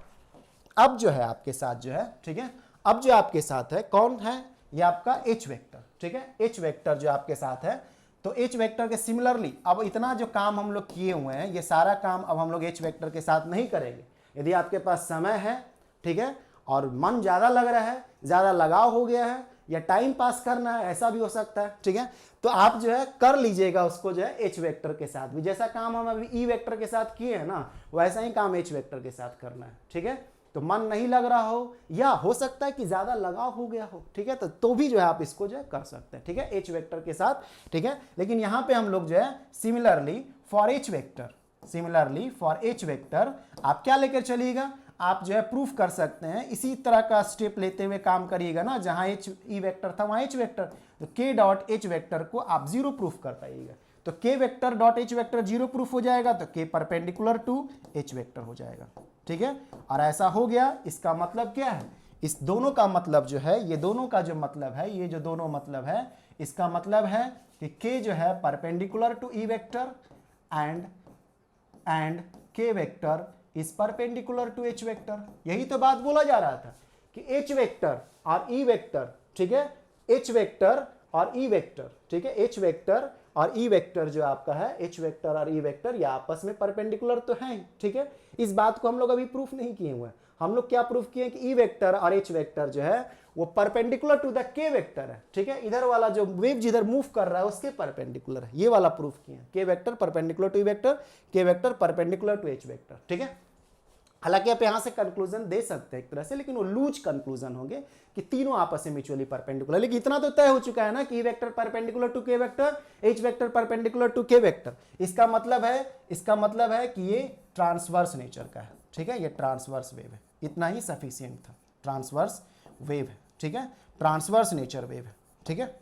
अब जो है आपके साथ जो है, ठीक है, अब जो आपके साथ है कौन है, ये आपका एच वेक्टर, ठीक है। एच वेक्टर जो आपके साथ है, तो एच वेक्टर के सिमिलरली अब इतना जो काम हम लोग किए हुए हैं ये सारा काम अब हम लोग एच वेक्टर के साथ नहीं करेंगे। यदि आपके पास समय है, ठीक है, और मन ज़्यादा लग रहा है, ज़्यादा लगाव हो गया है, या टाइम पास करना है, ऐसा भी हो सकता है, ठीक है, तो आप जो है कर लीजिएगा उसको जो है एच वेक्टर के साथ भी। जैसा काम हम अभी ई वेक्टर के साथ किए हैं ना, वैसा ही काम एच वेक्टर के साथ करना है, ठीक है। तो मन नहीं लग रहा हो या हो सकता है कि ज़्यादा लगाव हो गया हो, ठीक है, तो भी जो है आप इसको जो है कर सकते हैं, ठीक है, एच वेक्टर के साथ, ठीक है। लेकिन यहाँ पे हम लोग जो है similarly for H vector, similarly for H vector आप क्या लेकर चलिएगा, आप जो है प्रूफ कर सकते हैं, इसी तरह का स्टेप लेते हुए काम करिएगा ना, जहां एच ई वेक्टर था वहां एच वेक्टर, तो के डॉट एच वेक्टर को आप जीरो प्रूफ कर पाइएगा। तो के vector dot H vector zero proof हो जाएगा, तो के परपेंडिकुलर टू एच वेक्टर हो जाएगा, ठीक है। और ऐसा हो गया, इसका मतलब क्या है, इस दोनों का मतलब जो है, ये दोनों का जो मतलब है, ये जो दोनों मतलब है, इसका मतलब है कि के जो है perpendicular to E vector and k vector is perpendicular to H vector. यही तो बात बोला जा रहा था कि एच वेक्टर और ई वेक्टर, ठीक है, एच वेक्टर और ई वेक्टर, ठीक है, एच वेक्टर और ई वेक्टर जो आपका है, एच वेक्टर और ई वेक्टर ये आपस में परपेंडिकुलर तो हैं, ठीक है। इस बात को हम लोग अभी प्रूफ नहीं किए हुए हैं। हम लोग क्या प्रूफ किए कि ई वेक्टर और एच वेक्टर जो है वो perpendicular to the K vector है, ठीक है। इधर वाला जो वेव जिधर मूव कर रहा है उसके परपेंडिकुलर है, ये वाला प्रूफ किए। K vector perpendicular to E vector, के vector perpendicular to H vector, ठीक है। हालांकि आप यहां से कंक्लूजन दे सकते हैं एक तरह से, लेकिन वो लूज कंक्लूजन होंगे कि तीनों आपस में म्यूचुअली परपेंडिकुलर। लेकिन इतना तो तय हो चुका है ना कि E vector perpendicular to K vector, H vector perpendicular to K vector. इसका मतलब है कि ये ट्रांसवर्स नेचर का है, ठीक है, ये ट्रांसवर्स वेव है। इतना ही सफिशिएंट था, ट्रांसवर्स वेव है, ठीक है, ट्रांसवर्स नेचर वेव है, ठीक है,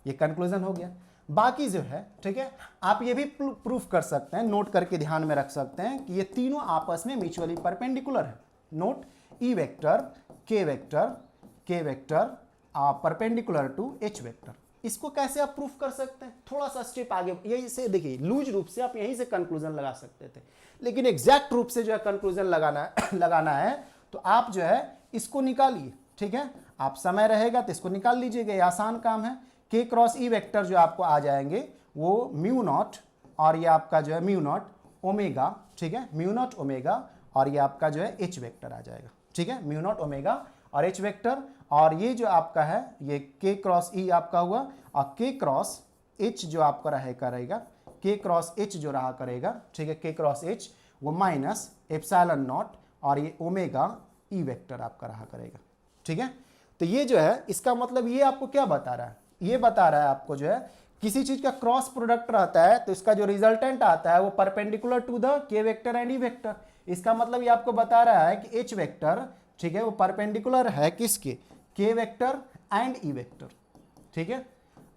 ये कंक्लूजन हो गया। बाकी जो है, ठीक है, आप ये भी प्रूफ कर सकते हैं, नोट करके ध्यान में रख सकते हैं कि ये तीनों आपस में म्यूचुअली परपेंडिकुलर है। नोट, ई वेक्टर के vector perpendicular to H vector. इसको कैसे आप प्रूफ कर सकते हैं, थोड़ा सा स्टेप आगे, यही से देखिए, लूज रूप से आप यहीं से कंक्लूजन लगा सकते थे, लेकिन एग्जैक्ट रूप से जो है कंक्लूजन लगाना है तो आप जो है इसको निकालिए, ठीक है, आप समय रहेगा तो इसको निकाल लीजिएगा, ये आसान काम है। के क्रॉस ई वेक्टर जो आपको आ जाएंगे वो म्यू नॉट, और ये आपका जो है म्यू नॉट ओमेगा, ठीक है, म्यू नॉट ओमेगा, और ये आपका जो है एच वेक्टर आ जाएगा, ठीक है, म्यू नॉट ओमेगा और एच वेक्टर। और ये जो आपका है ये के क्रॉस ई आपका हुआ, और के क्रॉस एच जो आपका करेगा, के क्रॉस एच जो रहा करेगा, ठीक है, के क्रॉस एच वो माइनस एप्सिलॉन नॉट, और ये ओमेगा ई वेक्टर आपका रहा करेगा, ठीक है। तो ये जो है इसका मतलब ये आपको क्या बता रहा है, ये बता रहा है आपको जो है किसी चीज का क्रॉस प्रोडक्ट रहता है तो इसका जो रिजल्टेंट आता है वो perpendicular to the K vector and E vector. इसका मतलब ये आपको बता रहा है कि एच वेक्टर, ठीक है, वो परपेंडिकुलर है किसके, के वेक्टर एंड ई वेक्टर, ठीक है।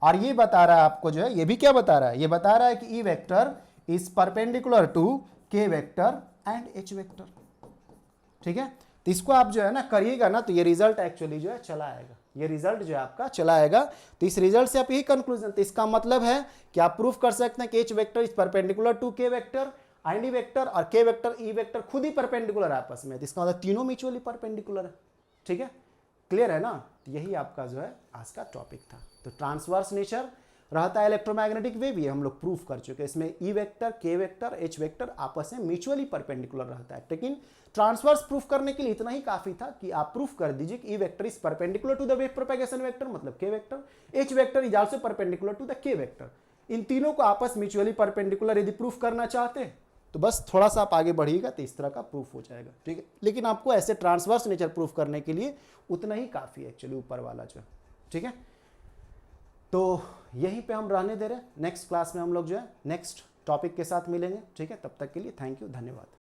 और ये बता रहा है आपको जो है, ये भी क्या बता रहा है, ये बता रहा है कि E vector is perpendicular to K vector and H vector, ठीक है। तो इसको आप जो है ना करिएगा ना तो ये रिजल्ट एक्चुअली जो है चला आएगा, ये रिजल्ट जो है आपका चला आएगा। तो इस रिजल्ट से आप यही कंक्लूजन, तो इसका मतलब है कि आप प्रूफ कर सकते हैं कि H vector is perpendicular to K vector and E vector, और के वेक्टर ई वेक्टर खुद ही परपेंडिकुलर आपस में, तो इसका मतलब तीनों म्यूचुअली परपेंडिकुलर है, ठीक है, क्लियर है ना। तो यही आपका जो है आज का टॉपिक था। तो ट्रांसवर्स नेचर रहता है इलेक्ट्रोमैग्नेटिक वेव, ये हम लोग प्रूफ कर चुके हैं। इसमें ई वेक्टर, के वेक्टर, एच वेक्टर आपस में म्यूचुअली परपेंडिकुलर रहता है। लेकिन ट्रांसवर्स प्रूफ करने के लिए इतना ही काफी था कि आप प्रूफ कर दीजिए कि E vector is perpendicular to the wave propagation vector, मतलब K vector, H vector is also perpendicular to the K vector. इन तीनों को आपस म्यूचुअली परपेंडिकुलर यदि प्रूफ करना चाहते हैं तो बस थोड़ा सा आप आगे बढ़िएगा तो इस तरह का प्रूफ हो जाएगा, ठीक है। लेकिन आपको ऐसे ट्रांसवर्स नेचर प्रूफ करने के लिए उतना ही काफी है एक्चुअली, ऊपर वाला जो है, ठीक है। तो यहीं पे हम रहने दे रहे हैं, नेक्स्ट क्लास में हम लोग जो है नेक्स्ट टॉपिक के साथ मिलेंगे, ठीक है। तब तक के लिए थैंक यू, धन्यवाद।